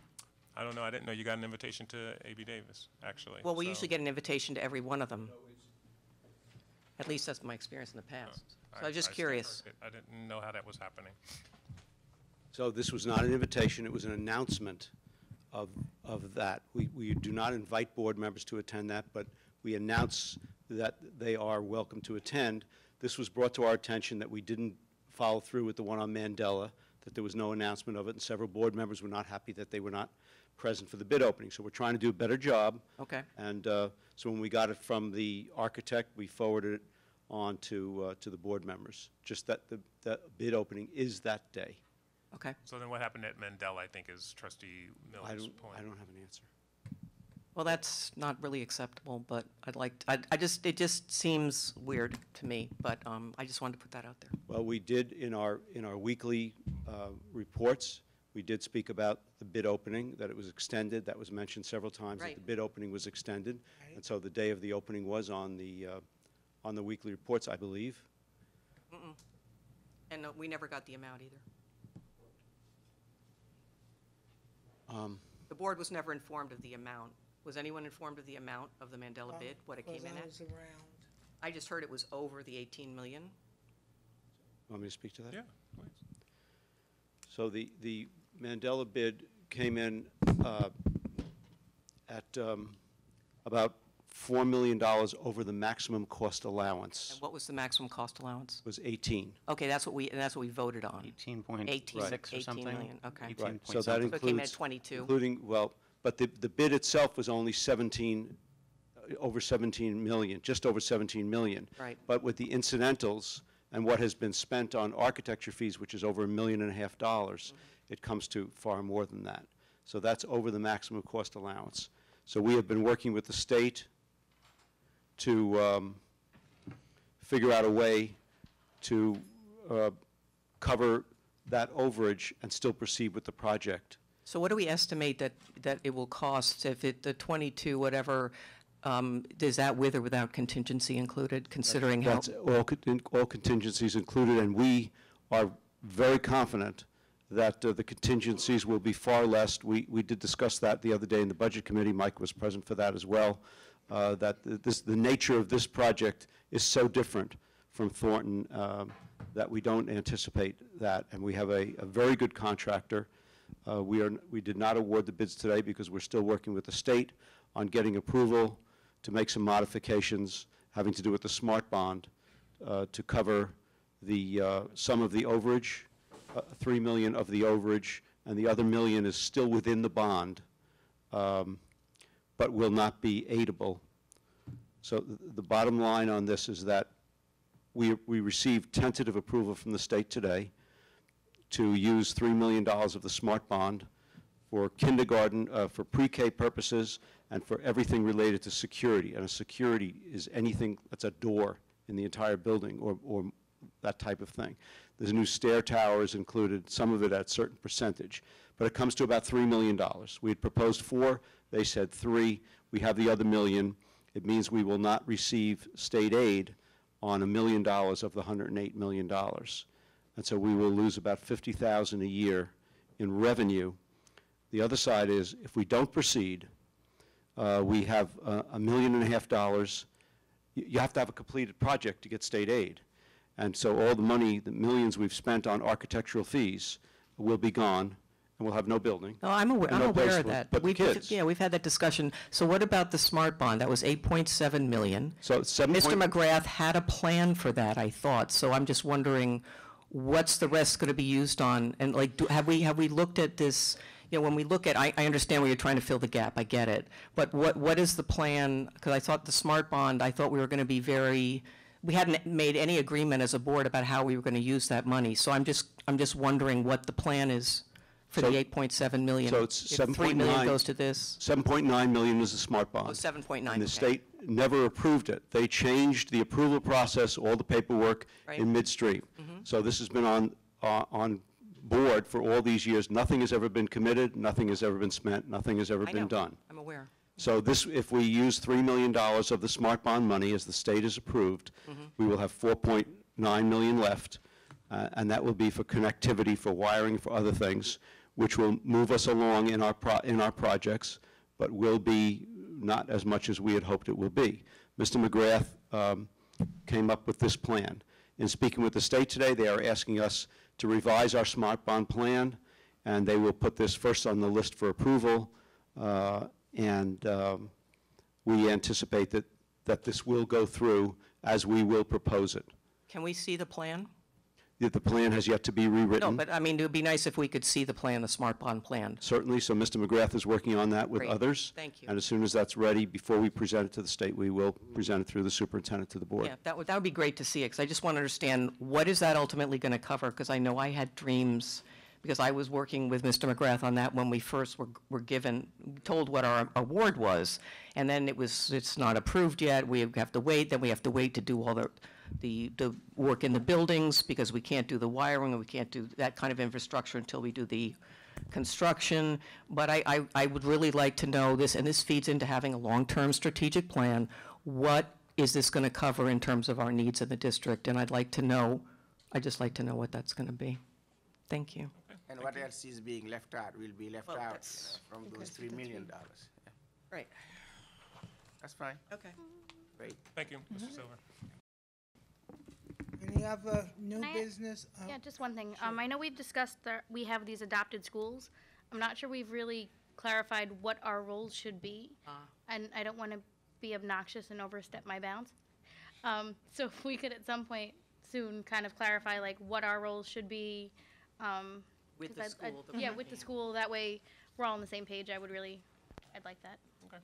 I don't know. I didn't know you got an invitation to A.B. Davis, actually. Well, we so- usually get an invitation to every one of them. At least that's my experience in the past. So I was just stand curious. corrected. I didn't know how that was happening. So this was not an invitation, it was an announcement of that. We do not invite board members to attend that, but we announce that they are welcome to attend. This was brought to our attention that we didn't follow through with the one on Mandela, that there was no announcement of it, and several board members were not happy that they were not present for the bid opening. So we're trying to do a better job. Okay. And so when we got it from the architect, we forwarded it on to the board members, just that the bid opening is that day. Okay. So then what happened at Mandel, I think, is trustee Miller's point. I don't have an answer. Well, that's not really acceptable, but it just seems weird to me, but I just wanted to put that out there. Well, we did in our weekly reports, we did speak about the bid opening, that it was extended. That was mentioned several times, that Right. the bid opening was extended. And so the day of the opening was on the weekly reports, I believe. And we never got the amount either. The board was never informed of the amount. Was anyone informed of the amount of the Mandela bid, what it came in I at? was around. I just heard it was over the 18 million. Want me to speak to that? Yeah, please. So the Mandela bid came in at about $4 million over the maximum cost allowance. And what was the maximum cost allowance? Was 18. Okay, that's what we voted on. 18.6 18 or 18 something. million, okay. 18 Right, point so that something. So it came in at includes, 22. including, well, but the bid itself was only 17, over 17 million, just over 17 million. Right. But with the incidentals and what has been spent on architecture fees, which is over $1.5 million, it comes to far more than that. So that's over the maximum cost allowance. So we have been working with the state to figure out a way to cover that overage and still proceed with the project. So what do we estimate that it will cost if the 22, whatever, is that with or without contingency included, considering how? That's all contingencies included, and we are very confident that the contingencies will be far less. We did discuss that the other day in the Budget Committee. Mike was present for that as well, that the nature of this project is so different from Thornton that we don't anticipate that. And we have a very good contractor. We did not award the bids today because we're still working with the state on getting approval to make some modifications having to do with the smart bond to cover the some of the overage, 3 million of the overage, and the other $1 million is still within the bond, but will not be aidable. So the bottom line on this is that we received tentative approval from the state today to use $3 million of the smart bond for kindergarten, for pre-K purposes, and for everything related to security. And a security is anything that's a door in the entire building or that type of thing. There's new stair towers included, some of it at a certain percentage. But it comes to about $3 million. We had proposed 4, they said 3. We have the other $1 million. It means we will not receive state aid on $1 million of the $108 million. And so we will lose about $50,000 a year in revenue. The other side is, if we don't proceed, we have $1.5 million. You have to have a completed project to get state aid. And so all the money, the millions we've spent on architectural fees will be gone, and we'll have no building. No, I'm aware, I'm aware of that. But the kids. Yeah, we've had that discussion. So what about the smart bond? That was 8.7 million. So 7. Mr. McGrath had a plan for that, I thought. So I'm just wondering, what's the rest going to be used on? And like, have we looked at this? You know, when we look at, I understand where you're trying to fill the gap. I get it. But what is the plan? Because I thought the smart bond, I thought we were going to be very. We hadn't made any agreement as a board about how we were going to use that money. So I'm just wondering what the plan is for the 8.7 million. So it's if 7.9. 3 million goes to this. 7.9 million is the smart bond. Oh, 7.9. And the okay. state never approved it. They changed the approval process, all the paperwork Right. in midstream. So this has been on board for all these years. Nothing has ever been committed, nothing has ever been spent, nothing has ever I been know. done. I'm aware. So this, if we use $3 million of the smart bond money, as the state has approved, we will have 4.9 million left, and that will be for connectivity, for wiring, for other things, which will move us along in our projects, but will be not as much as we had hoped it will be. Mr. McGrath came up with this plan. In speaking with the state today, they are asking us to revise our smart bond plan, and they will put this first on the list for approval, and we anticipate that this will go through as we will propose it. Can we see the plan? The plan has yet to be rewritten. No, but I mean, it would be nice if we could see the plan, the smart bond plan. Certainly, so Mr. McGrath is working on that with Great. others. Thank you. And as soon as that's ready, before we present it to the state, we will present it through the superintendent to the board. Yeah, that would be great to see it, because I just want to understand, what is that ultimately going to cover? Because I know I had dreams, because I was working with Mr. McGrath on that when we first were told what our award was, and then it's not approved yet, we have to wait, then we have to wait to do all the work in the buildings, because we can't do the wiring, and we can't do that kind of infrastructure until we do the construction. But I would really like to know this, and this feeds into having a long-term strategic plan. What is this going to cover in terms of our needs in the district? And I'd like to know I'd just like to know what that's going to be. Thank you. And what else is being left out will be left Well, out that's- from okay, those so $3 that's million. good. Yeah, Right, that's fine. okay. Great. Thank you, Mr. Silver. Any other new Can I- business? Yeah, just one thing. I know we've discussed that we have these adopted schools. I'm not sure we've really clarified what our roles should be. And I don't want to be obnoxious and overstep my bounds. So if we could at some point soon kind of clarify like what our roles should be. With 'cause the school, the Yeah, with the school. That way we're all on the same page. I'd like that. Okay,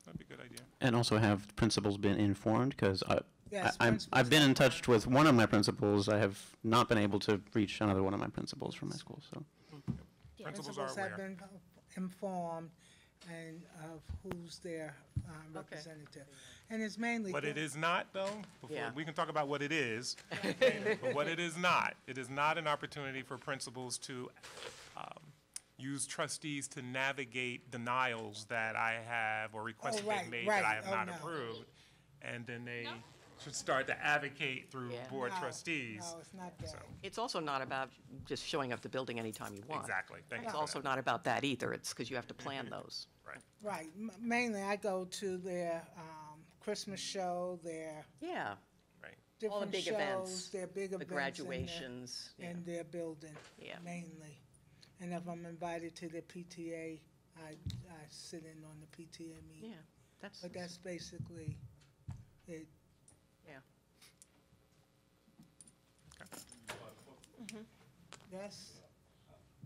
that'd be a good idea. And also have principals been informed, because Yes, I've principals been have- in touch with one of my principals. I have not been able to reach another one of my principals from my school, so. Principals are Principals have aware. been informed and of who's their representative. And it's mainly. What it is not, though, before, Yeah. we can talk about what it is, but what it is not an opportunity for principals to use trustees to navigate denials that I have or requests that right, they've made that I right. have Oh, not no. approved. And then they should start to advocate through Yeah. board No, trustees. No, it's not that. It's also not about just showing up the building anytime you want. Exactly, thank you It's for also that. not about that either. It's because you have to plan those. Right. Right, mainly I go to their Christmas show, their Yeah, Right. all the different big shows, events, their big the events. graduations. Yeah. In their building, Yeah. mainly. And if I'm invited to the PTA, I sit in on the PTA meeting. Yeah, that's, But that's basically it. yeah. Yes?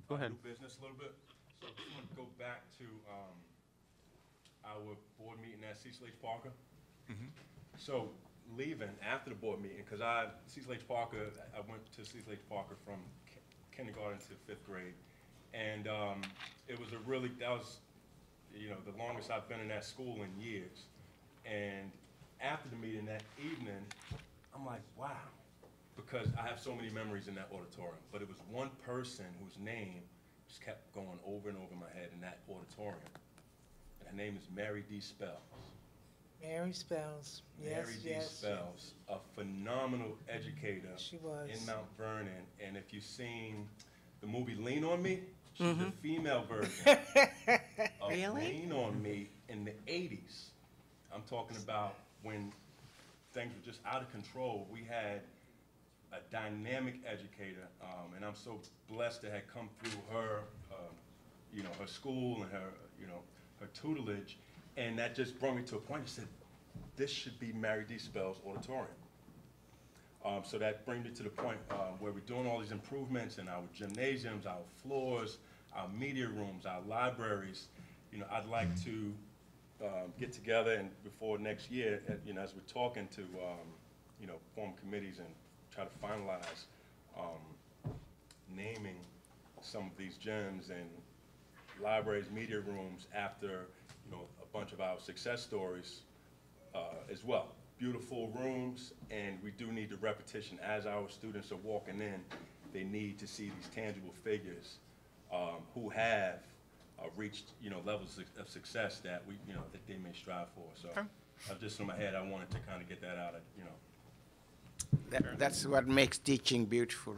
Go ahead. New business a little bit. So I just want to go back to our board meeting at Cecil H. Parker. So leaving after the board meeting, because Cecil H. Parker, I went to Cecil H. Parker from kindergarten to 5th grade. And it was that was, the longest I've been in that school in years. And after the meeting that evening, I'm like, wow, because I have so many memories in that auditorium. But it was one person whose name just kept going over and over in my head in that auditorium. And her name is Mary D. Spells. Mary Spells, yes, Mary D. yes. Spells, a phenomenal educator She was. in Mount Vernon. And if you've seen the movie Lean on Me, she's the female version of Really? Lean on Me in the 80s. I'm talking about when things were just out of control. We had a dynamic educator, and I'm so blessed to have come through her, her school and her, her tutelage, and that just brought me to a point. I said, this should be Mary D. Spells Auditorium. So that brings me to the point where we're doing all these improvements in our gymnasiums, our floors, our media rooms, our libraries. I'd like to get together and before next year, as we're talking to, form committees and try to finalize naming some of these gyms and libraries, media rooms after, a bunch of our success stories as well. Beautiful rooms, and we do need the repetition. As our students are walking in, they need to see these tangible figures who have reached, levels of success that that they may strive for. So, just in my head, I wanted to kind of get that out of, That's what makes teaching beautiful.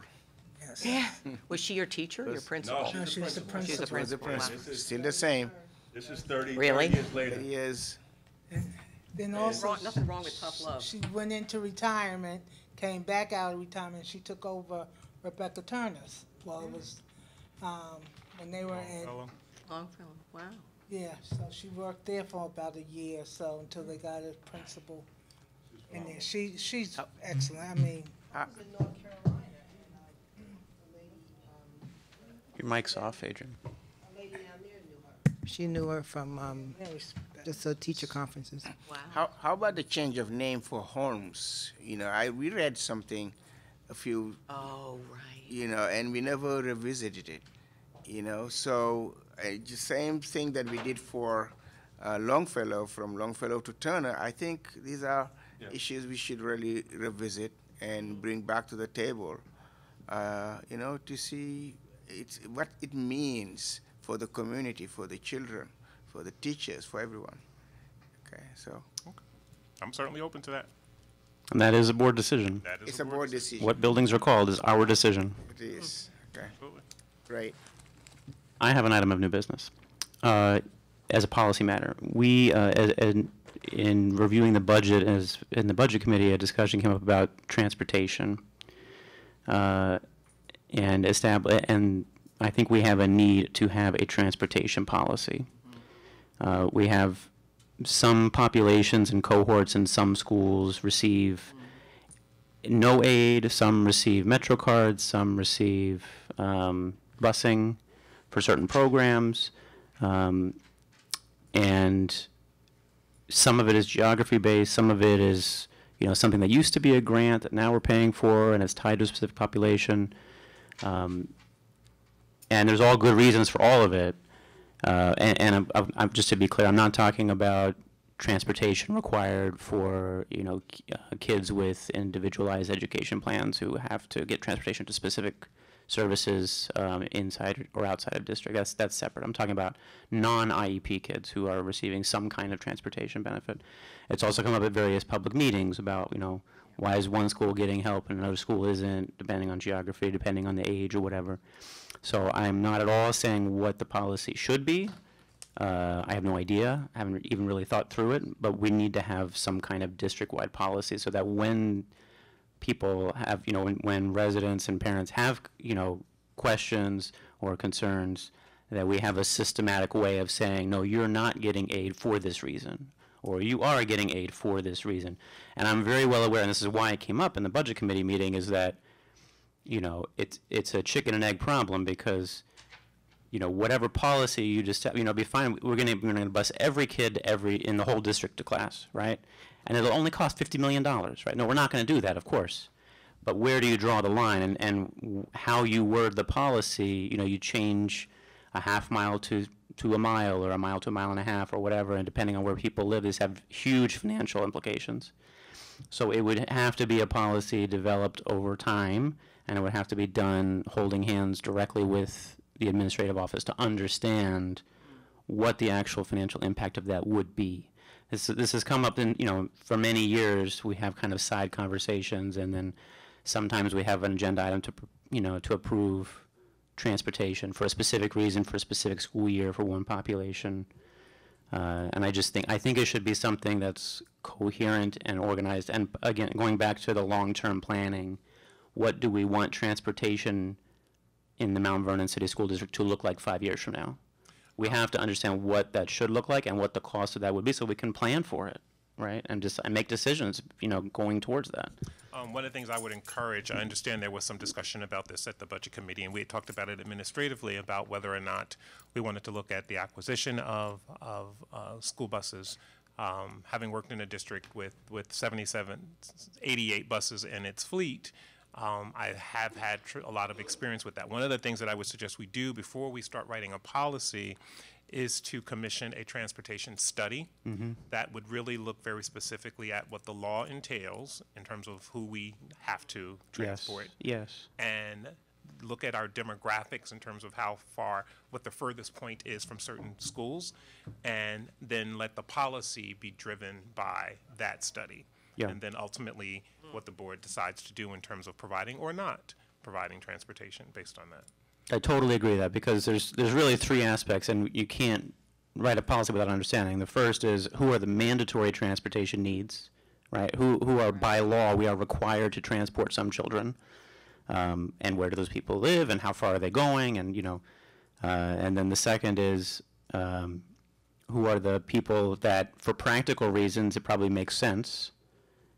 Yes. Yeah. Was she your teacher, your principal? No, she's the principal. She's the Was the principal. principal. Still the same. This is 30 Really? years later. 30 years. Then also. Nothing wrong with tough love. She went into retirement, came back out of retirement, she took over Rebecca Turner's. Well, it was, when they were in, Longfellow, wow. yeah, so she worked there for about a year or so until they got a principal in there. She's excellent, I mean. In North Carolina, and the lady, Your mic's off, Adrian. a lady down there knew her. She knew her from just teacher conferences. Wow. How about the change of name for Holmes? We read something a few, Oh, right. and we never revisited it. So the same thing that we did for Longfellow, from Longfellow to Turner. I think these are issues we should really revisit and bring back to the table. To see what it means for the community, for the children, for the teachers, for everyone. Okay, so. I'm certainly open to that. And that is a board decision. It's a board decision. What buildings are called is our decision. It is, okay. Great. I have an item of new business. As a policy matter, we, in reviewing the budget, as in the budget committee, a discussion came up about transportation, and I think we have a need to have a transportation policy. We have some populations and cohorts in some schools receive no aid, some receive Metro cards, some receive busing for certain programs, and some of it is geography-based, some of it is, you know, something that used to be a grant that now we're paying for and it's tied to a specific population. And there's all good reasons for all of it. And I'm just to be clear, I'm not talking about transportation required for, you know, kids with individualized education plans who have to get transportation to specific services inside or outside of district. That's separate. I'm talking about non-IEP kids who are receiving some kind of transportation benefit. It's also come up at various public meetings about, you know, why is one school getting help and another school isn't, depending on geography, depending on the age or whatever. So I'm not at all saying what the policy should be. I have no idea. I haven't even really thought through it, but we need to have some kind of district-wide policy so that when people have, you know, when residents and parents have, you know, questions or concerns, that we have a systematic way of saying, no, you're not getting aid for this reason, or you are getting aid for this reason. And I'm very well aware, and this is why it came up in the budget committee meeting, is that, you know, it's a chicken and egg problem because, you know, whatever policy you just have, you know, be fine. We're gonna bus every kid in the whole district to class, right? And it'll only cost $50 million, right? No, we're not going to do that, of course. But where do you draw the line, and how you word the policy? You know, you change a half mile to a mile, or a mile to a mile and a half, or whatever, and depending on where people live, these have huge financial implications. So it would have to be a policy developed over time, and it would have to be done holding hands directly with the administrative office to understand what the actual financial impact of that would be. This has come up in, you know, for many years. We have kind of side conversations, and then sometimes we have an agenda item to, you know, to approve transportation for a specific reason, for a specific school year, for one population. And I think it should be something that's coherent and organized. And again, going back to the long-term planning, what do we want transportation in the Mount Vernon City School District to look like 5 years from now? We have to understand what that should look like and what the cost of that would be, so we can plan for it, right? And just make decisions, you know, going towards that. One of the things I would encourage, I understand there was some discussion about this at the budget committee, and we had talked about it administratively about whether or not we wanted to look at the acquisition of school buses. Having worked in a district with 88 buses in its fleet, I have had a lot of experience with that. One of the things that I would suggest we do before we start writing a policy is to commission a transportation study that would really look very specifically at what the law entails in terms of who we have to transport. Yes. And look at our demographics in terms of what the furthest point is from certain schools, and then let the policy be driven by that study. Yeah. And then ultimately what the board decides to do in terms of providing or not providing transportation based on that. I totally agree with that, because there's really three aspects, and you can't write a policy without understanding. The first is, who are the mandatory transportation needs, right? Who are by law we are required to transport some children, and where do those people live, and how far are they going, and you know, and then the second is, who are the people that, for practical reasons, it probably makes sense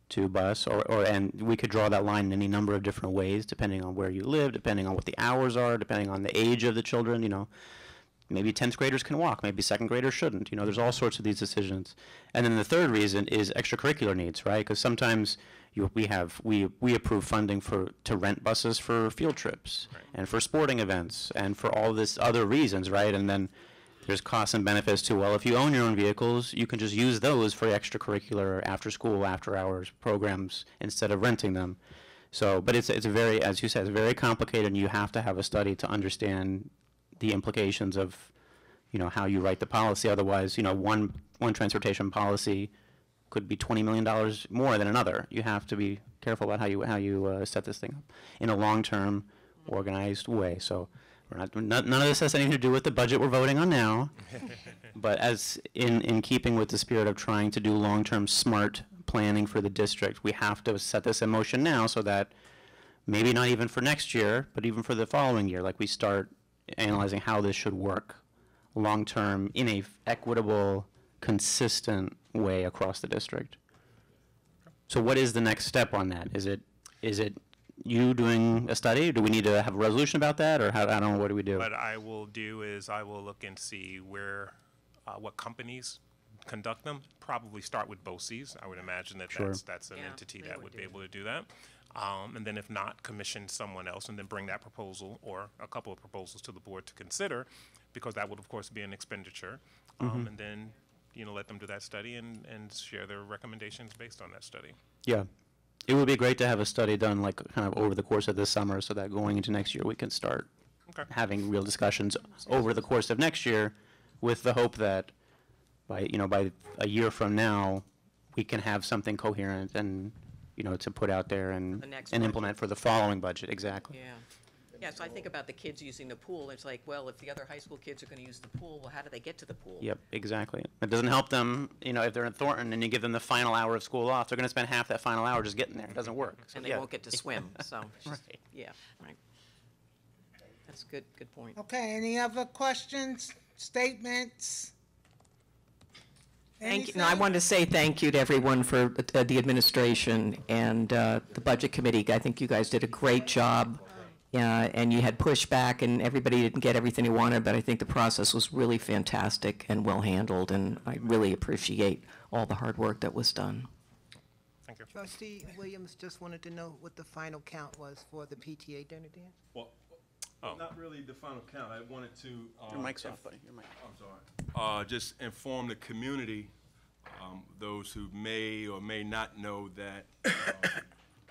to bus, and we could draw that line in any number of different ways, depending on where you live, depending on what the hours are, depending on the age of the children. You know, maybe 10th graders can walk, maybe second graders shouldn't. You know, there's all sorts of these decisions. And then the third reason is extracurricular needs, right? Because sometimes we approve funding to rent buses for field trips, right, and for sporting events and for all this other reasons, right? And then there's costs and benefits to, well, if you own your own vehicles, you can just use those for extracurricular, after school, after hours programs instead of renting them. So, but it's a very, as you said, it's very complicated, and you have to have a study to understand the implications of, you know, how you write the policy. Otherwise, you know, one transportation policy could be $20 million more than another. You have to be careful about how you set this thing up in a long-term, organized way. So none of this has anything to do with the budget we're voting on now, but as in keeping with the spirit of trying to do long-term smart planning for the district, we have to set this in motion now so that maybe not even for next year, but even for the following year, like we start analyzing how this should work long-term in a equitable, consistent way across the district. So what is the next step on that? Is it you doing a study? Do we need to have a resolution about that, or how, I don't know, what do we do? What I will do is I will look and see where, what companies conduct them. Probably start with BOCES. I would imagine that Sure. that's an entity that would be able to do that. And then if not, commission someone else and then bring that proposal or a couple of proposals to the board to consider, because that would of course be an expenditure. And then, let them do that study and share their recommendations based on that study. Yeah. It would be great to have a study done like kind of over the course of this summer so that going into next year we can start having real discussions over the course of next year with the hope that by a year from now we can have something coherent and to put out there and The next implement for the following budget. Exactly. Yeah. Yeah, so I think about the kids using the pool. It's like, well, if the other high school kids are going to use the pool, well, how do they get to the pool? Yep, exactly. It doesn't help them, if they're in Thornton and you give them the final hour of school off, they're going to spend half that final hour just getting there. It doesn't work. So, And they yeah. won't get to swim, so. Right. Yeah, right. That's good point. Okay, any other questions, statements? Thank you. No, I wanted to say thank you to everyone for the administration and the Budget Committee. I think you guys did a great job. And you had pushback, and everybody didn't get everything they wanted, but I think the process was really fantastic and well handled, and I really appreciate all the hard work that was done. Thank you. Trustee Williams just wanted to know what the final count was for the PTA dinner dance. Well, not really the final count. I wanted to. Your mic's off, buddy. Your mic. I'm sorry. Just inform the community, those who may or may not know that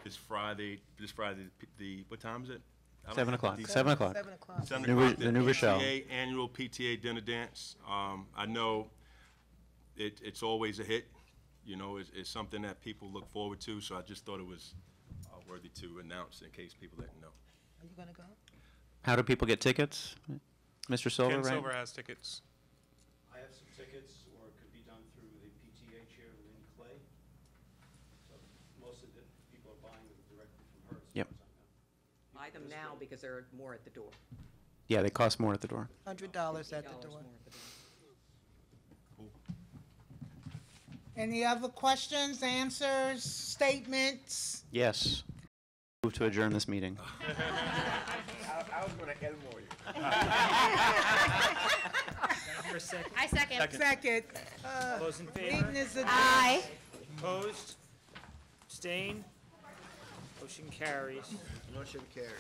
this Friday, what time is it? 7 o'clock. The 7 o'clock. 7 o'clock. 7 New o'clock, the New Rochelle. PTA, annual PTA dinner dance. I know it's always a hit. It's something that people look forward to, so I just thought it was worthy to announce in case people didn't know. Are you going to go? How do people get tickets? Mr. Silver, Ken right? Silver has tickets. I have some tickets, or it could be done through the PTA chair within Clay. So most of the people are buying them directly from her. Yep. Buy them now because there are more at the door. Yeah, they cost more at the door. $100 at the door. Any other questions, answers, statements? Yes. Move to adjourn this meeting. I was gonna Elmo you. For a second. I second. Second. All those in favor? Meeting is adjourned. Aye. Opposed? Abstained? Motion carries. Motion carried.